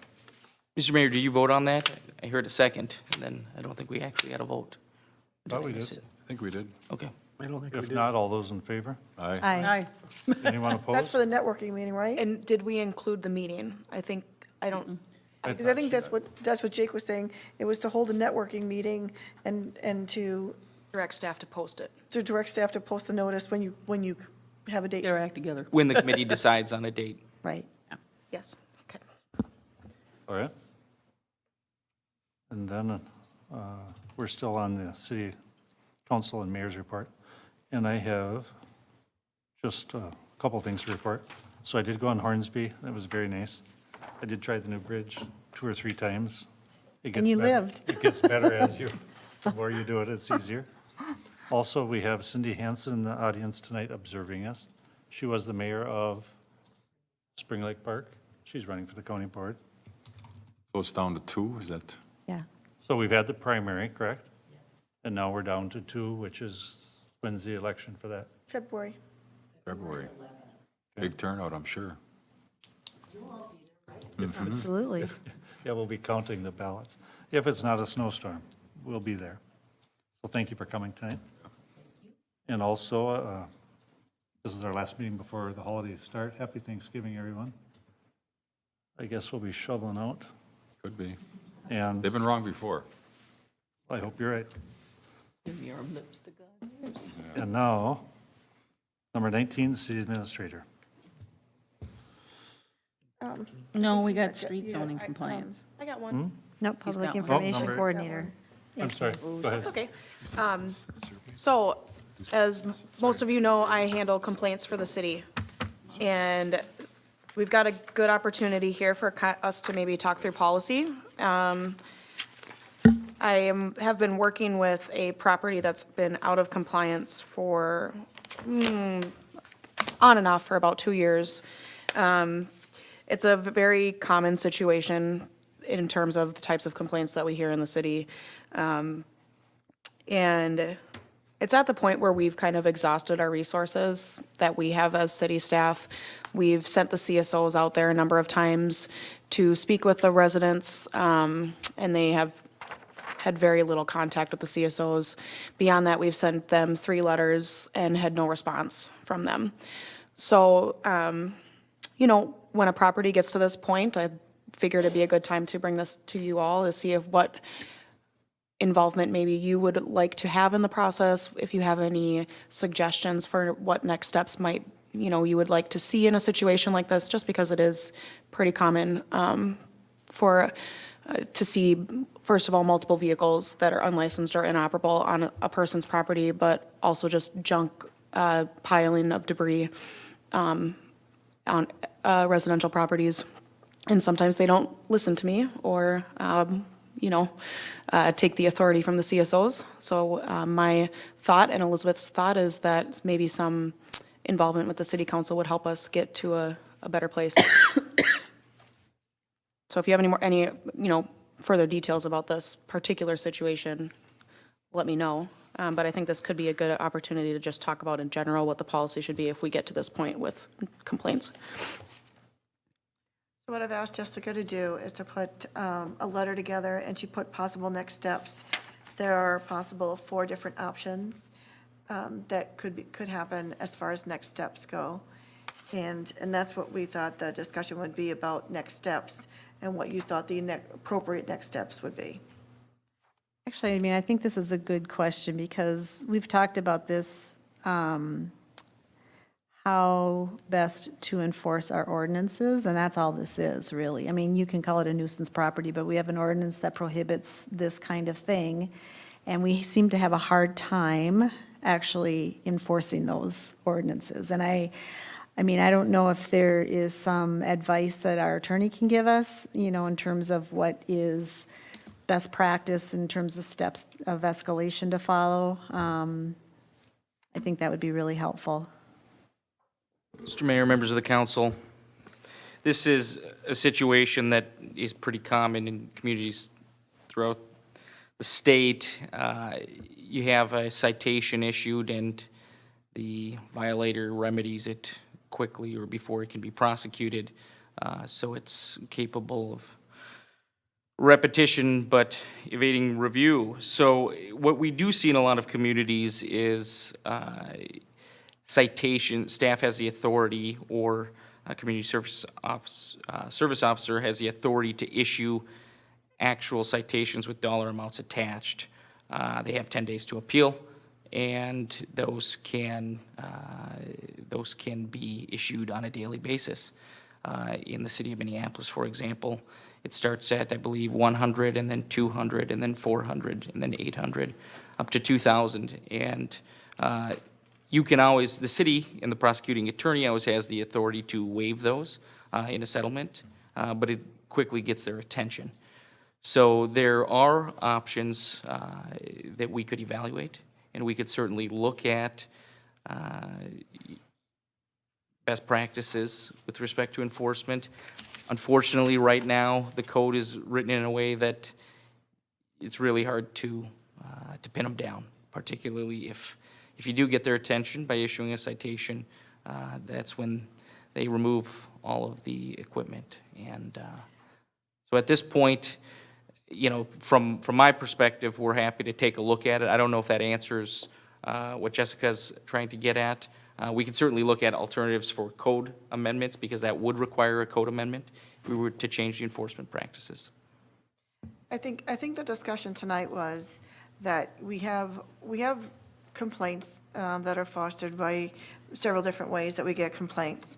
Mr. Mayor, do you vote on that? I heard a second, and then I don't think we actually had a vote. thought we did. I think we did. Okay. I don't think we If did. not, all those in favor? Aye. Aye. Anyone That's opposed? for the networking meeting, right? And did we include the meeting? I don't, Because I think that's what Jake was saying. It was to hold a networking meeting and to direct staff to post it. direct staff to post the notice when you have a date. Get our act together. When the committee decides on a date. Right. Yes, okay. All right. And then we're still on the city council and mayor's report. And I have just a couple things to report. So I did go on Hornsby. That was very nice. I did try the new bridge 2 or 3 times. It gets you better- lived. It gets better as you, the more you do it, it's easier. Also, we have Cindy Hansen in the audience tonight observing us. She was the mayor of Spring Lake Park. She's running for the county board. So it's down to 2, is that? Yeah. So we've had the primary, correct? Yes. And now we're down to 2, which is, when's the election for that? February. February. Big turnout, I'm sure. Absolutely. Yeah, we'll be counting the ballots. If it's not a snowstorm, we'll be there. So thank you for coming tonight. And also, this is our last meeting before the holidays start. Happy Thanksgiving, everyone. I guess we'll be shoveling out, Could be. and They've been wrong before. I hope you're right. Give your lips to God's ears. And now, number 19, city administrator. No, we got street zoning compliance. I got one. Nope, public got one. information number- coordinator. I'm sorry, go ahead. That's okay. So, as most of you know, I handle complaints for the city. And we've got a good opportunity here for us to maybe talk through policy. Have been working with a property that's been out of compliance for, on and off for about 2 years. It's a very common situation. in terms of the types of complaints that we hear in the city. And it's at the point where we've kind of exhausted our resources that we have as city staff. We've sent the CSOs out there a number of times to speak with the residents, and they have had very little contact with the CSOs. Beyond that, we've sent them 3 letters and had no response from them. So, you know, when a property gets to this point, I figured it'd be a good time to bring this to you all to see if what involvement maybe you would like to have in the process, if you have any suggestions for what next steps might, you know, you would like to see in a situation like this, just because it is pretty common to see, first of all, multiple vehicles that are unlicensed or inoperable on a person's property, but also just junk piling of debris on residential properties. And sometimes they don't listen to me or you know, take the authority from the CSOs. So my thought and Elizabeth's thought is that maybe some involvement with the city council would help us get to a better place. So if you have any you know, further details about this particular situation, let me know. But I think this could be a good opportunity to just talk about in general what the policy should be if we get to this point with complaints. What I've asked Jessica to do is to put a letter together, and she put possible next steps. There are possible 4 different options that could happen as far as next steps go. And that's what we thought the discussion would be about, next steps, and what you thought the appropriate next steps would be. Actually, I mean, I think this is a good question because we've talked about this, how best to enforce our ordinances, and that's all this is, really. I mean, you can call it a nuisance property, but we have an ordinance that prohibits this kind of thing, and we seem to have a hard time actually enforcing those ordinances. And I mean, I don't know if there is some advice that our attorney can give us, you know, in terms of what is best practice in terms of steps of escalation to follow. I think that would be really helpful. Mr. Mayor, members of the council, this is a situation that is pretty common in communities throughout the state. You have a citation issued and the violator remedies it quickly or before it can be prosecuted. So it's capable of repetition but evading review. So what we do see in a lot of communities is citation, staff has the authority, or a community service officer has the authority to issue actual citations with dollar amounts attached. They have 10 days to appeal, and those can be issued on a daily basis. In the city of Minneapolis, for example, it starts at, I believe, 100, and then 200, and then 400, and then 800, up to 2,000. And you can always, the city and the prosecuting attorney always has the authority to waive those in a settlement, but it quickly gets their attention. So there are options that we could evaluate, and we could certainly look at best practices with respect to enforcement. Unfortunately, right now, the code is written in a way that it's really hard to pin them down, particularly if you do get their attention by issuing a citation, that's when they remove all of the equipment. And so at this point, you know, from my perspective, we're happy to take a look at it. I don't know if that answers what Jessica's trying to get at. We could certainly look at alternatives for code amendments, because that would require a code amendment if we were to change the enforcement practices. I think the discussion tonight was that we have complaints that are fostered by several different ways that we get complaints.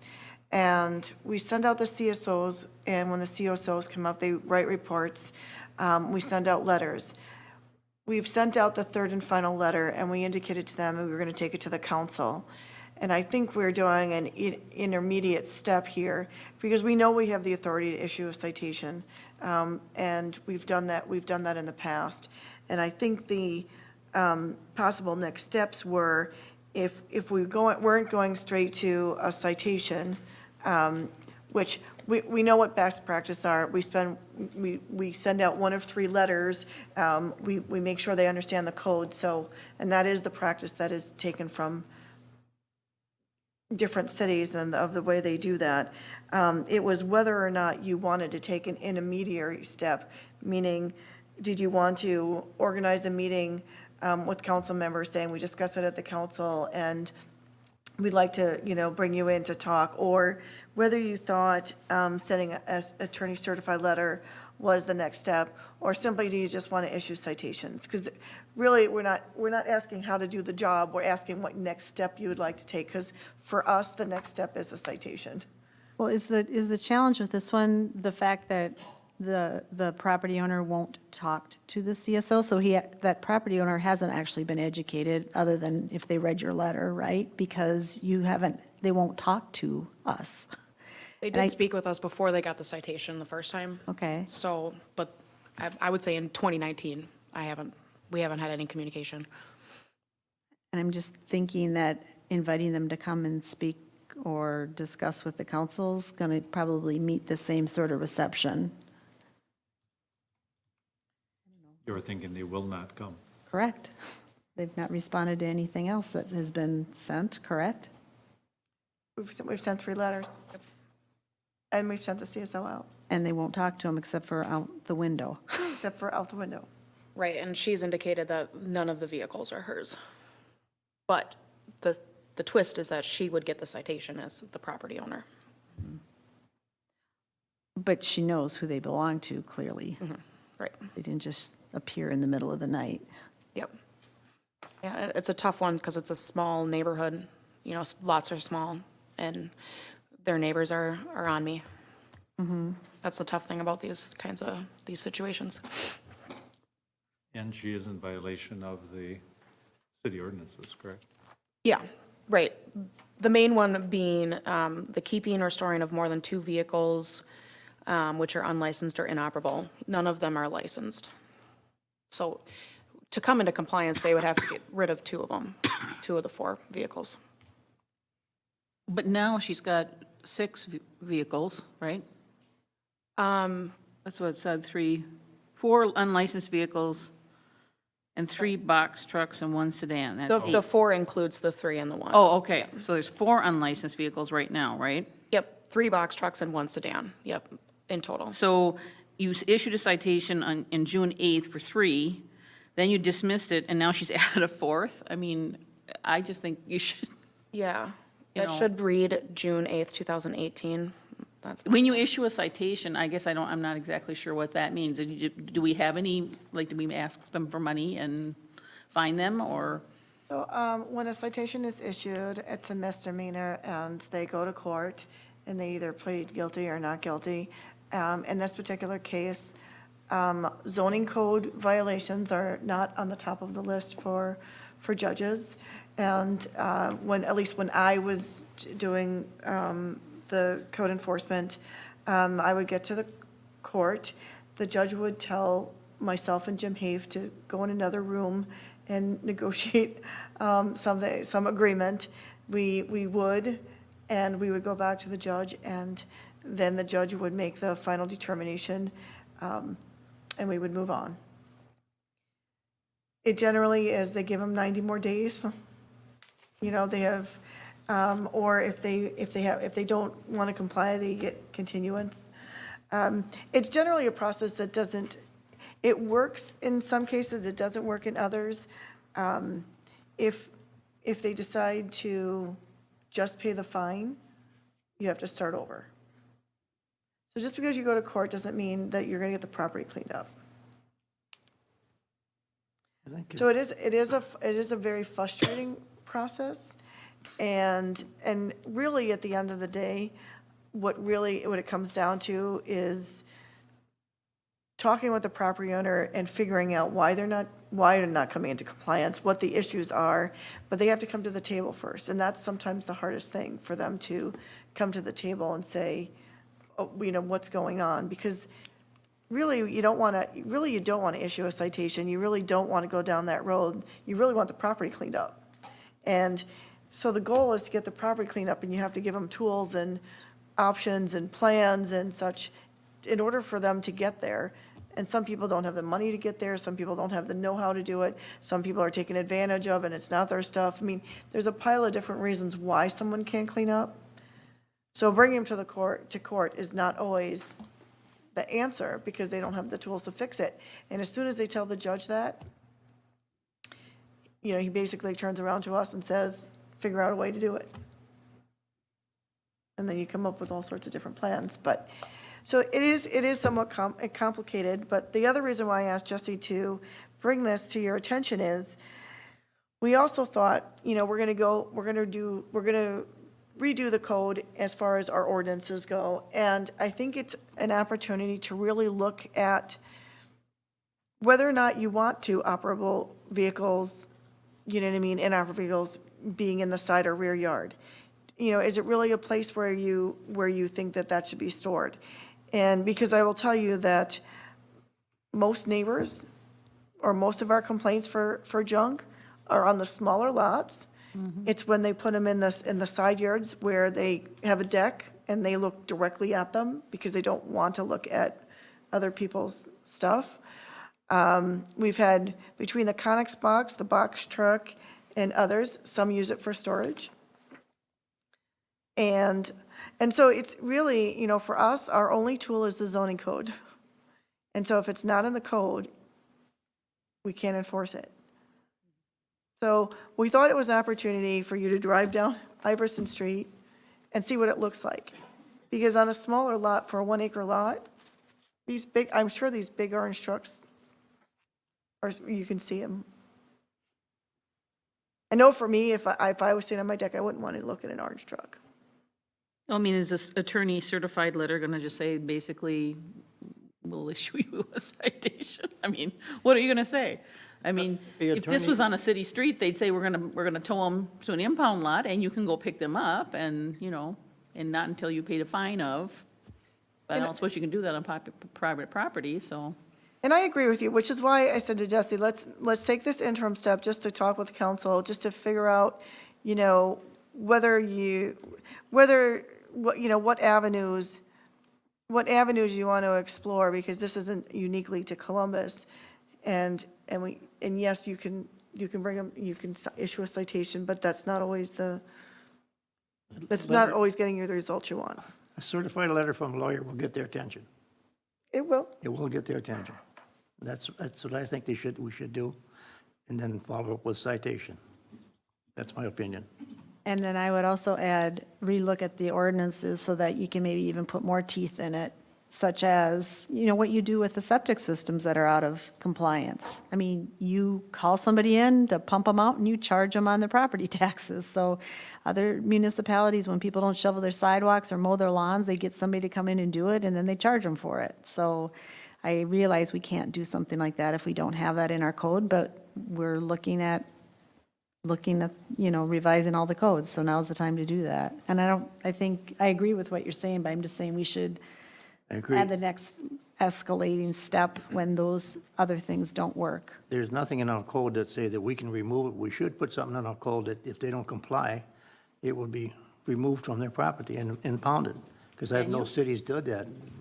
And we send out the CSOs, and when the CSOs come up, they write reports. We send out letters. We've sent out the 3rd and final letter, and we indicated to them that we were going to take it to the council. And I think we're doing an intermediate step here, because we know we have the authority to issue a citation, and we've done that in the past. And I think the possible next steps were, if we weren't going straight to a citation, which we know what best practice are. We send out 1 of 3 letters. We make sure they understand the code, so, and that is the practice that is taken from different cities and of the way they do that. It was whether or not you wanted to take an intermediary step, meaning, did you want to organize a meeting with council members saying, we discussed it at the council and we'd like to, bring you in to talk, or whether you thought sending an attorney certified letter was the next step, or simply do you just want to issue citations? Because really, we're not asking how to do the job, we're asking what next step you would like to take, because for us, the next step is a citation. Well, is the challenge with this one the fact that the property owner won't talk to the CSO? So that property owner hasn't actually been educated, other than if they read your letter, right? Because they won't talk to us. They did speak with us before they got the citation the first time. Okay. So, but I would say in 2019, we haven't had any communication. And I'm just thinking that inviting them to come and speak or discuss with the council's going to probably meet the same sort of reception. You're thinking they will not come. Correct. They've not responded to anything else that has been sent, correct? We've sent 3 letters, and we've sent the CSO out, And they won't talk to them except for out the window. except for out the window. Right, and she's indicated that none of the vehicles are hers. But the twist is that she would get the citation as the property owner. But she knows who they belong to, clearly. Right. They didn't just appear in the middle of the night. Yep. Yeah, it's a tough one because it's a small neighborhood. Lots are small, and their neighbors are on me. That's the tough thing about these situations. And she is in violation of the city ordinances, correct? Yeah, right. The main one being the keeping or storing of more than 2 vehicles, which are unlicensed or inoperable. None of them are licensed. So to come into compliance, they would have to get rid of 2 of them, 2 of the 4 vehicles. But now she's got 6 vehicles, right? That's what it said, 4 unlicensed vehicles and 3 box trucks and 1 sedan. That's The 8. 4 includes the 3 and the 1. Oh, okay, so there's 4 unlicensed vehicles right now, right? Yep, 3 box trucks and 1 sedan. Yep, in total. So you issued a citation in June 8th for 3, then you dismissed it, and now she's added a 4th? I mean, I just think you should, Yeah, You that know. should read June 8th, 2018. That's when you issue a citation, I guess I'm not exactly sure what that means. Do we have any, do we ask them for money and fine them, or? So when a citation is issued, it's a misdemeanor, and they go to court, and they either plead guilty or not guilty. In this particular case, zoning code violations are not on the top of the list for judges. And at least when I was doing the code enforcement, I would get to the court, the judge would tell myself and Jim Have to go in another room and negotiate some agreement. We would go back to the judge, and then the judge would make the final determination, and we would move on. It generally is, they give them 90 more days. They have, or if they don't want to comply, they get continuance. It's generally a process that it works in some cases, it doesn't work in others. If they decide to just pay the fine, you have to start over. So just because you go to court doesn't mean that you're going to get the property cleaned up. So it is a very frustrating process, and really at the end of the day, what it comes down to is talking with the property owner and figuring out why they're not coming into compliance, what the issues are, but they have to come to the table first, and that's sometimes the hardest thing for them to come to the table and say, what's going on, because really, you don't want to issue a citation. You really don't want to go down that road. You really want the property cleaned up. And so the goal is to get the property cleaned up, and you have to give them tools and options and plans and such in order for them to get there. And some people don't have the money to get there, some people don't have the know-how to do it, some people are taken advantage of and it's not their stuff. I mean, there's a pile of different reasons why someone can't clean up. So bringing them to court is not always the answer because they don't have the tools to fix it. And as soon as they tell the judge that, he basically turns around to us and says, figure out a way to do it. And then you come up with all sorts of different plans. But, so it is somewhat complicated, but the other reason why I asked Jesse to bring this to your attention is, we also thought, we're gonna redo the code as far as our ordinances go. And I think it's an opportunity to really look at whether or not you want to operable vehicles, inoperable vehicles being in the side or rear yard. Is it really a place where you think that should be stored? And because I will tell you that most neighbors, or most of our complaints for junk are on the smaller lots. It's when they put them in the side yards where they have a deck and they look directly at them because they don't want to look at other people's stuff. We've had, between the Conex box, the box truck, and others, some use it for storage. And so it's really, for us, our only tool is the zoning code. And so if it's not in the code, we can't enforce it. So we thought it was an opportunity for you to drive down Iverson Street and see what it looks like. Because on a smaller lot, for a 1 acre lot, I'm sure these big orange trucks, you can see them. I know for me, if I was sitting on my deck, I wouldn't want to look at an orange truck. I mean, is this attorney certified letter going to just say, basically, we'll issue you a citation? I mean, what are you going to say? I mean, if this was on a city street, they'd say, we're gonna tow them to an impound lot, and you can go pick them up, and, and not until you pay the fine of. But I don't suppose you can do that on private property, so. And I agree with you, which is why I said to Jesse, let's take this interim step just to talk with council, just to figure out, what avenues you want to explore, because this isn't uniquely to Columbus. And yes, you can bring them, you can issue a citation, but that's not always not always getting you the results you want. A certified letter from a lawyer will get their attention. It will. It will get their attention. That's what I think we should do, and then follow up with citation. That's my opinion. And then I would also add, relook at the ordinances so that you can maybe even put more teeth in it, such as, what you do with the septic systems that are out of compliance. I mean, you call somebody in to pump them out and you charge them on their property taxes. So other municipalities, when people don't shovel their sidewalks or mow their lawns, they get somebody to come in and do it, and then they charge them for it. So I realize we can't do something like that if we don't have that in our code, but we're looking at, revising all the codes. So now's the time to do that. And I think I agree with what you're saying, but I'm just saying we should add the next escalating step when those other things don't work. There's nothing in our code that say that we can remove it. We should put something in our code that if they don't comply, it will be removed from their property and impounded. Because I have no cities done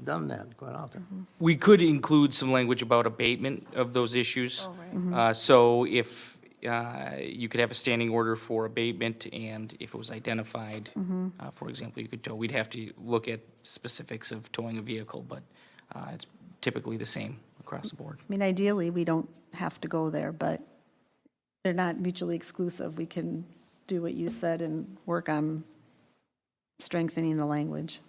that quite often. We could include some language about abatement of those issues. right. So if you could have a standing order for abatement, and if it was identified, for example, you could tow, we'd have to look at specifics of towing a vehicle, but it's typically the same across the board. I mean, ideally, we don't have to go there, but they're not mutually exclusive. We can do what you said and work on strengthening the language.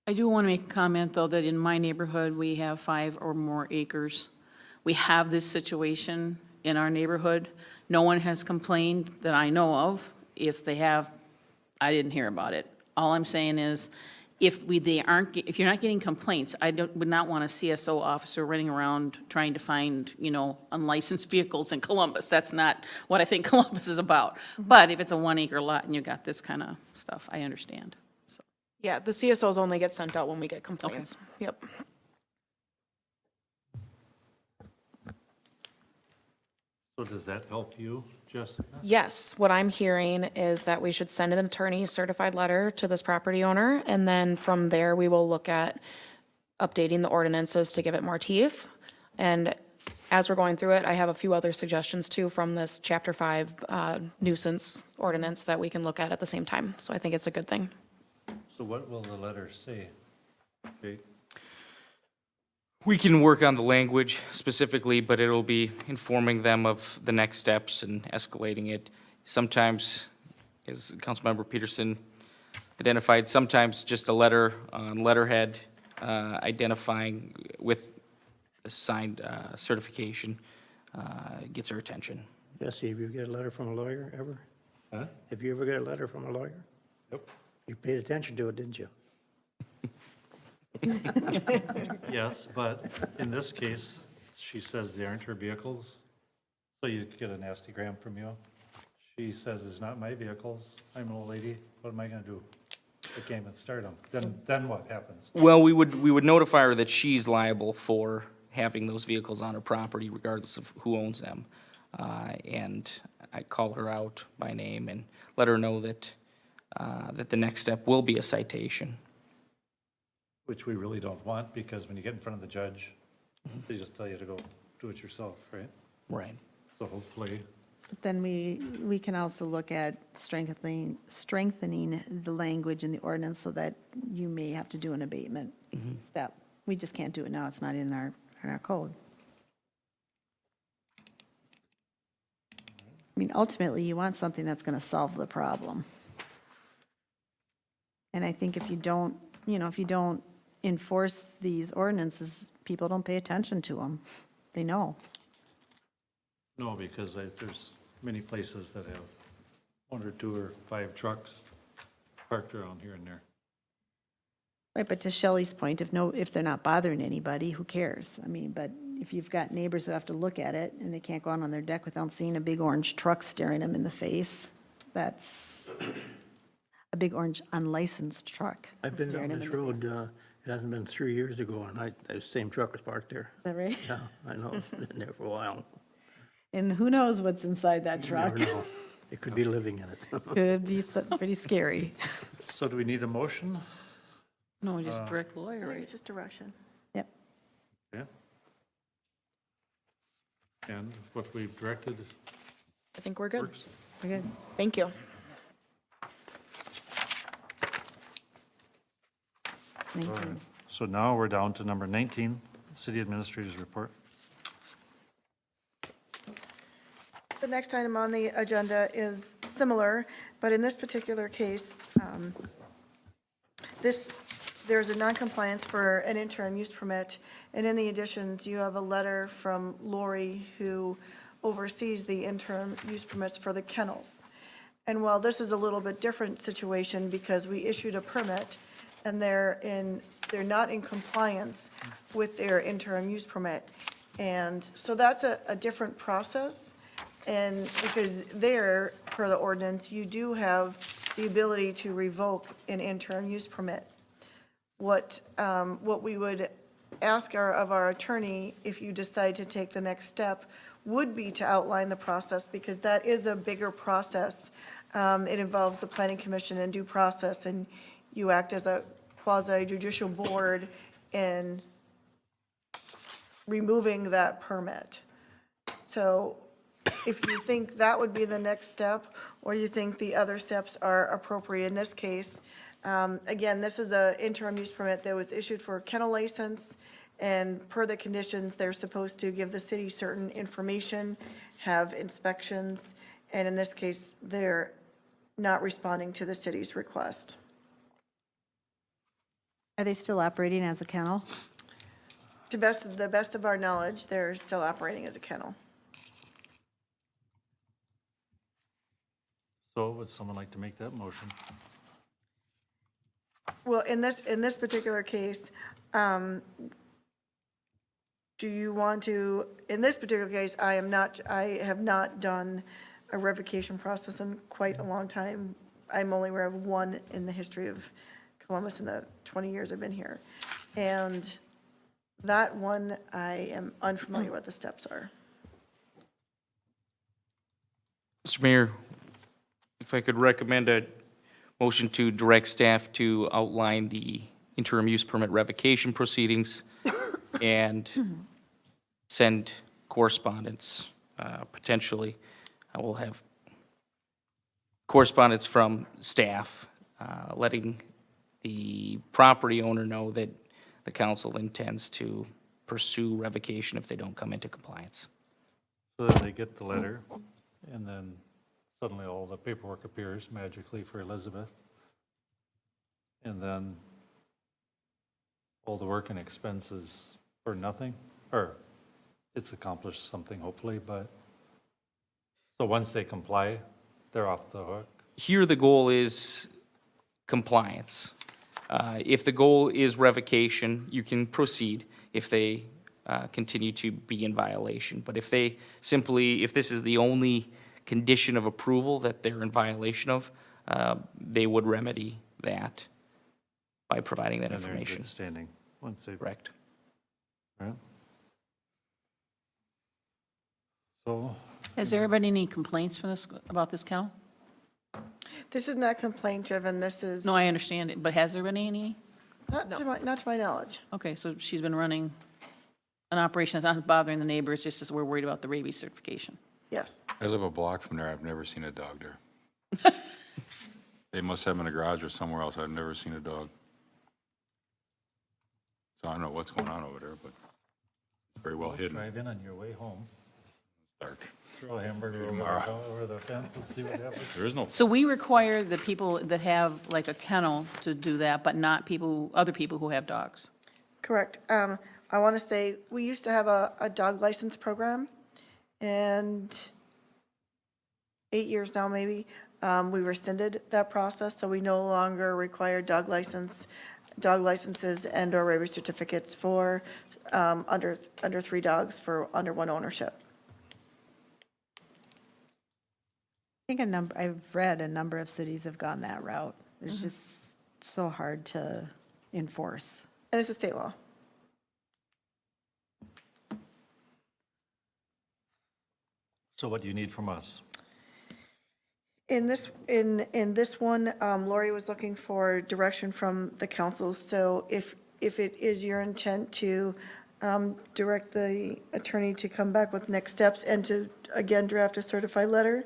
I do want to make a comment, though, that in my neighborhood, we have 5 or more acres. We have this situation in our neighborhood. No one has complained that I know of. If they have, I didn't hear about it. All I'm saying is, if you're not getting complaints, would not want a CSO officer running around trying to find, unlicensed vehicles in Columbus. That's not what I think Columbus is about. But if it's a 1 acre lot and you got this kind of stuff, I understand. So. Yeah, the CSOs only get sent out when we get complaints. Yep. So does that help you, Jessica? Yes, what I'm hearing is that we should send an attorney certified letter to this property owner, and then from there, we will look at updating the ordinances to give it more teeth. And as we're going through it, I have a few other suggestions too from this Chapter 5 nuisance ordinance that we can look at the same time. So I think it's a good thing. So what will the letter say? Jake? We can work on the language specifically, but it'll be informing them of the next steps and escalating it. Sometimes, as Councilmember Peterson identified, sometimes just a letter on letterhead identifying with the signed certification gets our attention. Jesse, have you get a letter from a lawyer ever? Huh? Have you ever got a letter from a lawyer? Yep. You paid attention to it, didn't you? Yes, but in this case, she says they aren't her vehicles, so you get a nasty gram from you. She says it's not my vehicles, I'm an old lady, what am I gonna do? I can't even start them. Then what happens? Well, we would notify her that she's liable for having those vehicles on her property regardless of who owns them. And I call her out by name and let her know that, that the next step will be a citation. Which we really don't want, because when you get in front of the judge, they just tell you to go do it yourself, right? Right. So hopefully, But then we can also look at strengthening the language in the ordinance so that you may have to do an abatement step. We just can't do it now, it's not in our code. I mean, ultimately, you want something that's gonna solve the problem. And I think if you don't, if you don't enforce these ordinances, people don't pay attention to them. They know. no, because there's many places that have 1 or 2 or 5 trucks parked around here and there. Right, but to Shelley's point, if they're not bothering anybody, who cares? I mean, but if you've got neighbors who have to look at it and they can't go out on their deck without seeing a big orange truck staring them in the face, that's a big orange unlicensed truck. I've been staring down them this in the face. road, it hasn't been 3 years ago, and the same truck was parked there. Is that right? Yeah, I know, it's been there for a while. And who knows what's inside that You truck? never know. It could be living in it. Could be pretty scary. So do we need a motion? No, just direct the I lawyer, think right? it's just direction. Yep. Yeah. And what we've directed I think we're good. works? We're good. Thank you. Thank you. So now we're down to number 19, City Administrator's Report. The next item on the agenda is similar, but in this particular case, there's a noncompliance for an interim use permit, and in the additions, you have a letter from Lori, who oversees the interim use permits for the kennels. And while this is a little bit different situation, because we issued a permit, and they're not in compliance with their interim use permit. And so that's a different process. And because there, per the ordinance, you do have the ability to revoke an interim use permit. What we would ask of our attorney, if you decide to take the next step, would be to outline the process, because that is a bigger process. It involves the planning commission and due process, and you act as a quasi judicial board in removing that permit. So if you think that would be the next step, or you think the other steps are appropriate in this case, again, this is an interim use permit that was issued for a kennel license, and per the conditions, they're supposed to give the city certain information, have inspections, and in this case, they're not responding to the city's request. Are they still operating as a kennel? To the best of our knowledge, they're still operating as a kennel. So would someone like to make that motion? Well, in this particular case, do you want to, in this particular case, I have not done a revocation process in quite a long time. I'm only aware of one in the history of Columbus in the 20 years I've been here. And that one, I am unfamiliar what the steps are. Mr. Mayor, if I could recommend a motion to direct staff to outline the interim use permit revocation proceedings and send correspondence, potentially. I will have correspondence from staff, letting the property owner know that the council intends to pursue revocation if they don't come into compliance. So that they get the letter, and then suddenly all the paperwork appears magically for Elizabeth. And then all the work and expenses for nothing, or it's accomplished something hopefully, but, so once they comply, they're off the hook. Here, the goal is compliance. If the goal is revocation, you can proceed if they continue to be in violation. But if they simply, if this is the only condition of approval that they're in violation of, they would remedy that by providing that And they're in information. good standing once they. Correct. Right. So, Has there been any complaints from this, about this kennel? This is not complaint-driven, this is, No, I understand it, but has there been any? not to my knowledge. Okay, so she's been running an operation that's not bothering the neighbors, just as we're worried about the rabies certification. Yes. I live a block from there. I've never seen a dog there. They must have them in a garage or somewhere else. I've never seen a dog. So I don't know what's going on over there, but it's very well hidden. drive in on your way home, Dark. throw a hamburger over the fence and see what happens. There is no, So we require the people that have like a kennel to do that, but not people, other people who have dogs. Correct. I want to say, we used to have a dog license program, and 8 years now maybe, we rescinded that process, so we no longer require dog licenses and/or rabies certificates for under 3 dogs for under 1 ownership. I think I've read a number of cities have gone that route. It's just so hard to enforce. And it's a state law. So what do you need from us? In this one, Lori was looking for direction from the council, so if it is your intent to direct the attorney to come back with next steps and to, again, draft a certified letter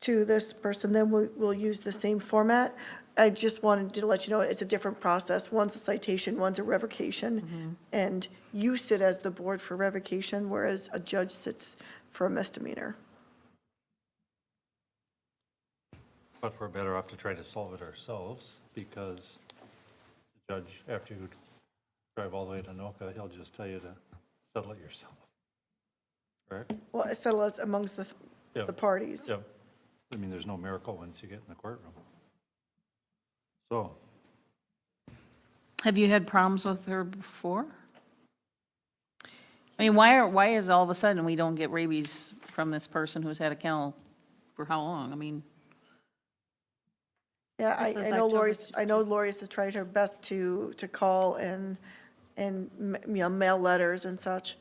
to this person, then we'll use the same format. I just wanted to let you know it's a different process. One's a citation, one's a revocation, and you sit as the board for revocation, whereas a judge sits for a misdemeanor. But we're better off to try to solve it ourselves, because the judge, after you drive all the way to Anoka, he'll just tell you to settle it yourself. Correct? Well, it settles amongst Yeah. the parties. Yep. I mean, there's no miracle once you get in the courtroom. So, Have you had problems with her before? I mean, why is all of a sudden we don't get rabies from this person who's had a kennel for how long? I mean, Yeah, I This is know October Lori's has tried her best to call and mail letters and such.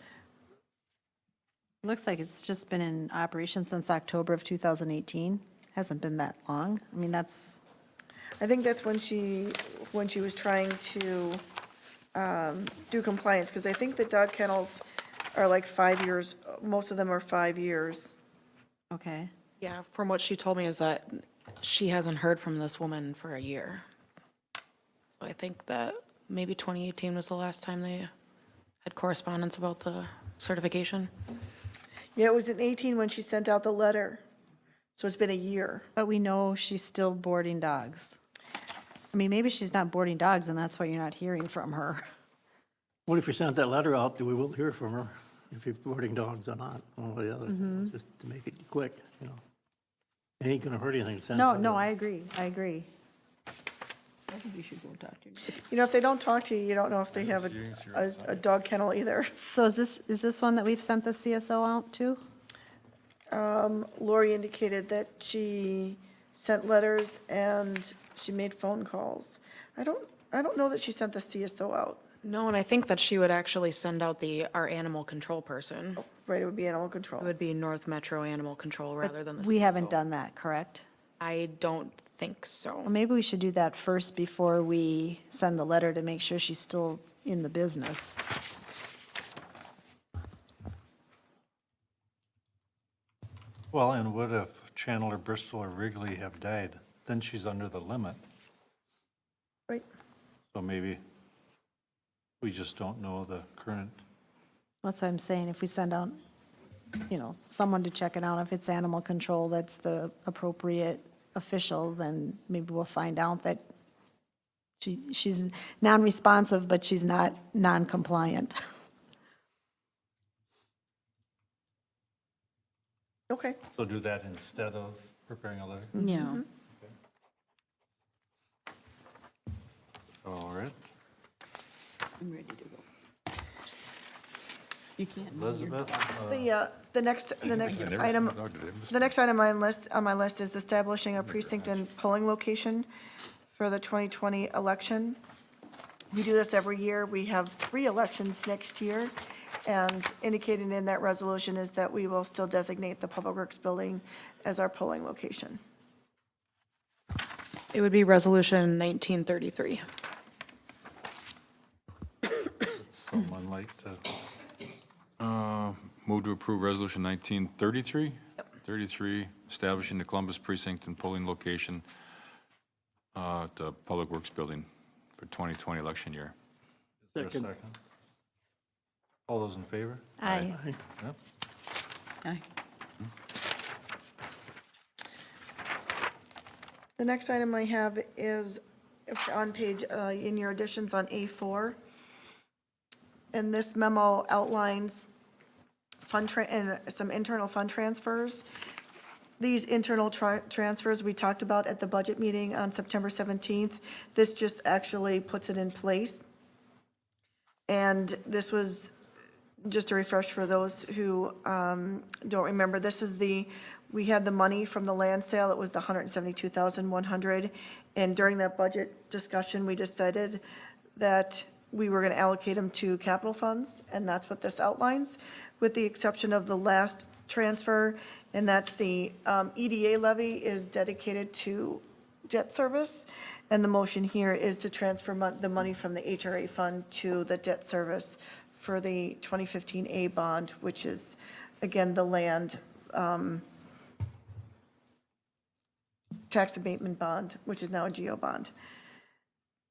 Looks like it's just been in operation since October of 2018. Hasn't been that long. I mean, that's, I think that's when she was trying to do compliance, because I think the dog kennels are like 5 years, most of them are 5 years. okay. Yeah, from what she told me is that she hasn't heard from this woman for a year. So I think that maybe 2018 was the last time they had correspondence about the certification. Yeah, it was in 18 when she sent out the letter, so it's been a year. But we know she's still boarding dogs. I mean, maybe she's not boarding dogs, and that's why you're not hearing from her. What if we sent that letter out, we will hear from her, if you're boarding dogs or not, one or the other, just to make it quick, you know. It ain't gonna hurt anything to send. No, a no, letter. I agree. I agree. I think you should go talk to her. You know, if they don't talk to you, you don't know if they have a dog kennel either. So is this one that we've sent the CSO out to? Lori indicated that she sent letters and she made phone calls. I don't know that she sent the CSO out. No, and I think that she would actually send out our animal control person. Right, it would be animal control. It would be North Metro Animal Control rather than the. We haven't CSO. done that, correct? I don't think Well, so. maybe we should do that first before we send the letter to make sure she's still in the business. Well, and what if Chandler, Bristol, or Wrigley have died? Then she's under the limit. Right. So maybe we just don't know the current. That's what I'm saying, if we send out, someone to check it out, if it's animal control, that's the appropriate official, then maybe we'll find out that she's non-responsive, but she's not non-compliant. Okay. So do that instead of preparing a letter? Yeah. All right. I'm ready to go. You can't. Elizabeth? The next item, the next item on my list is establishing a precinct and polling location for the 2020 election. We do this every year. We have 3 elections next year, and indicated in that resolution is that we will still designate the Public Works Building as our polling location. It would be Resolution 1933. Someone like to, Move to approve Resolution 1933? 33, establishing the Columbus Precinct and polling location at the Public Works Building for 2020 election year. is there a second? All those in favor? Aye. Yep. Aye. The next item I have is on page, in your additions on A4. And this memo outlines and some internal fund transfers. These internal transfers we talked about at the budget meeting on September 17th. This just actually puts it in place. And this was, just a refresh for those who don't remember, we had the money from the land sale, it was the $172,100. And during that budget discussion, we decided that we were going to allocate them to capital funds, and that's what this outlines, with the exception of the last transfer, and that's the EDA levy is dedicated to debt service, and the motion here is to transfer the money from the HRA fund to the debt service for the 2015A bond, which is, again, the land tax abatement bond, which is now a GO bond.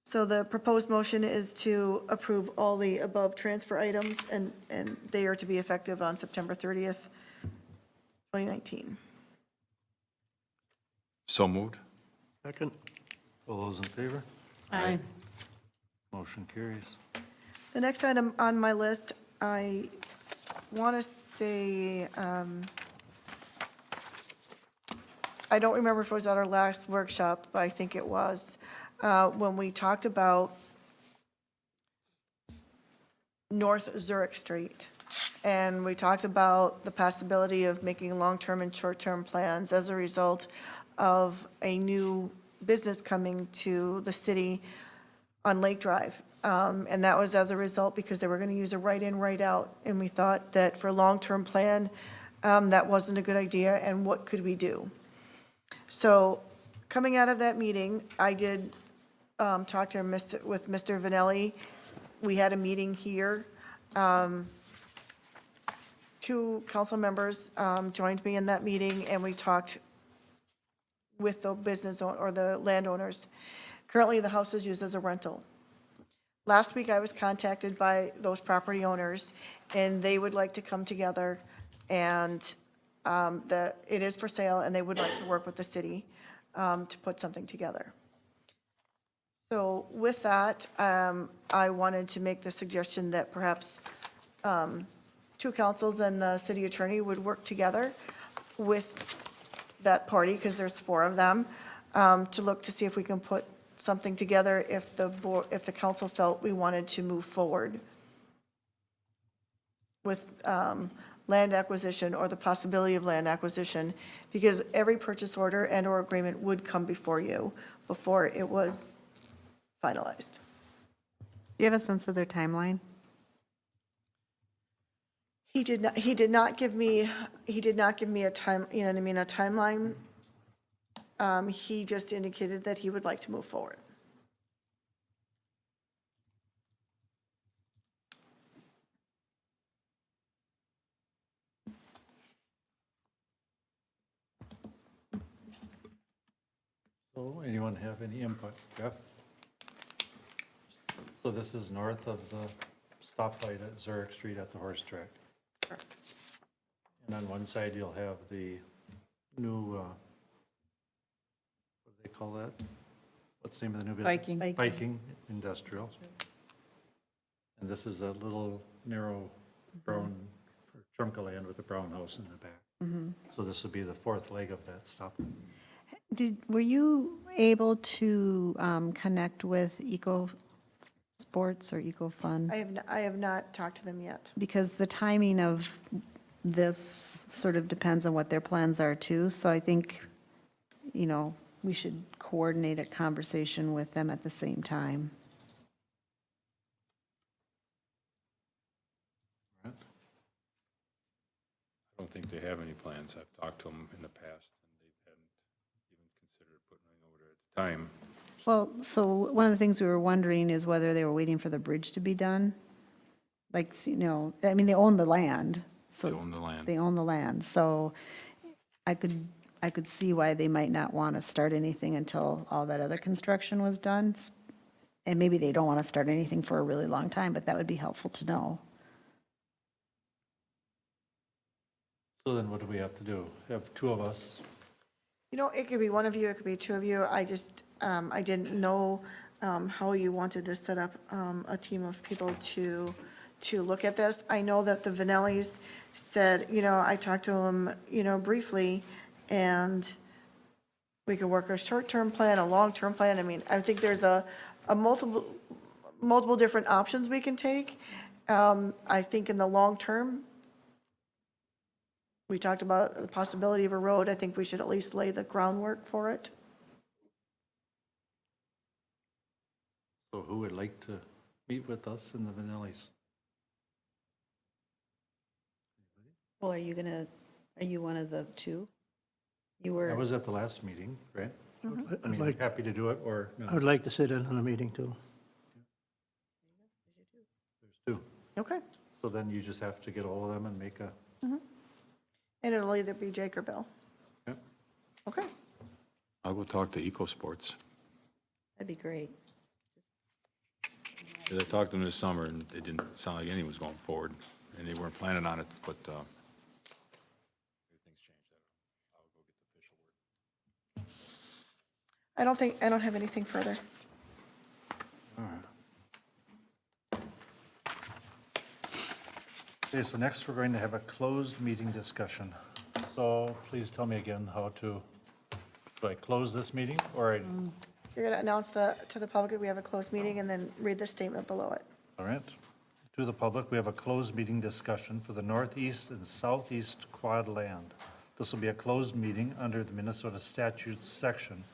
So the proposed motion is to approve all the above transfer items, and they are to be effective on September 30th, 2019. So moved? Second. All those in favor? Aye. Motion carries. The next item on my list, I want to say, I don't remember if it was at our last workshop, but I think it was, when we talked about North Zurich Street. And we talked about the possibility of making long-term and short-term plans as a result of a new business coming to the city on Lake Drive. And that was as a result because they were going to use a right-in, right-out. And we thought that for a long-term plan, that wasn't a good idea, and what could we do? So coming out of that meeting, I did talk to with Mr. Vanelli. We had a meeting here. 2 council members joined me in that meeting, and we talked with the business or the landowners. Currently, the house is used as a rental. Last week, I was contacted by those property owners, and they would like to come together, and it is for sale, and they would like to work with the city to put something together. So with that, I wanted to make the suggestion that perhaps 2 councils and the city attorney would work together with that party, because there's 4 of them, to look to see if we can put something together if the council felt we wanted to move forward with land acquisition or the possibility of land acquisition, because every purchase order and/or agreement would come before you before it was finalized. Do you have a sense of their timeline? He did not give me a time, you know what I mean, a timeline. He just indicated that he would like to move forward. So anyone have any input? Jeff? So this is north of the stoplight at Zurich Street at the horse track. And on one side, you'll have the new, what do they call that? What's the name of the new building? Viking. Viking Industrial. And this is a little narrow brown, or chunk of land with a brown house in the back. So this would be the fourth leg of that stoplight. Were you able to connect with Eco Sports or Eco Fun? I have not talked to them yet. Because the timing of this sort of depends on what their plans are too. So I think, you know, we should coordinate a conversation with them at the same time. I don't think they have any plans. I've talked to them in the past, and they hadn't even considered putting it over there at the time. Well, so one of the things we were wondering is whether they were waiting for the bridge to be done. Like, you know, I mean, they own the land. So They own the land. They own the land. So I could see why they might not want to start anything until all that other construction was done. And maybe they don't want to start anything for a really long time, but that would be helpful to know. So then what do we have to do? Have two of us? You know, it could be one of you, it could be two of you. I just, I didn't know how you wanted to set up a team of people to look at this. I know that the Vanellis said, you know, I talked to them, you know, briefly, and we could work a short-term plan, a long-term plan. I mean, I think there's a multiple different options we can take. I think in the long term, we talked about the possibility of a road. I think we should at least lay the groundwork for it. So who would like to meet with us in the Vanellis? Well, are you one of the two? You I were, was at the last meeting, right? I I'd mean, like, happy to do it, or I no? would like to sit in on a meeting too. There's two. Okay. So then you just have to get all of them and make a, And it'll either be Jake or Bill. Yep. Okay. I'll go talk to EcoSports. that'd be great. 'Cause I talked to them this summer, and it didn't sound like anyone was going forward, and they weren't planning on it, but everything's changed. I'll go get the official word. I don't have anything further. okay, so next we're going to have a closed meeting discussion. So please tell me again how to, do I close this meeting, or, You're going to announce to the public that we have a closed meeting and then read the statement below it. all right? To the public, we have a closed meeting discussion for the northeast and southeast quad land. This will be a closed meeting under the Minnesota statutes section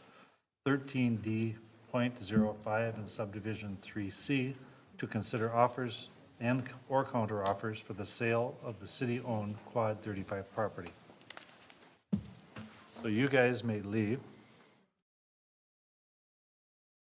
13D.05 and subdivision 3C to consider offers and or counter offers for the sale of the city-owned Quad 35 property. So you guys may leave.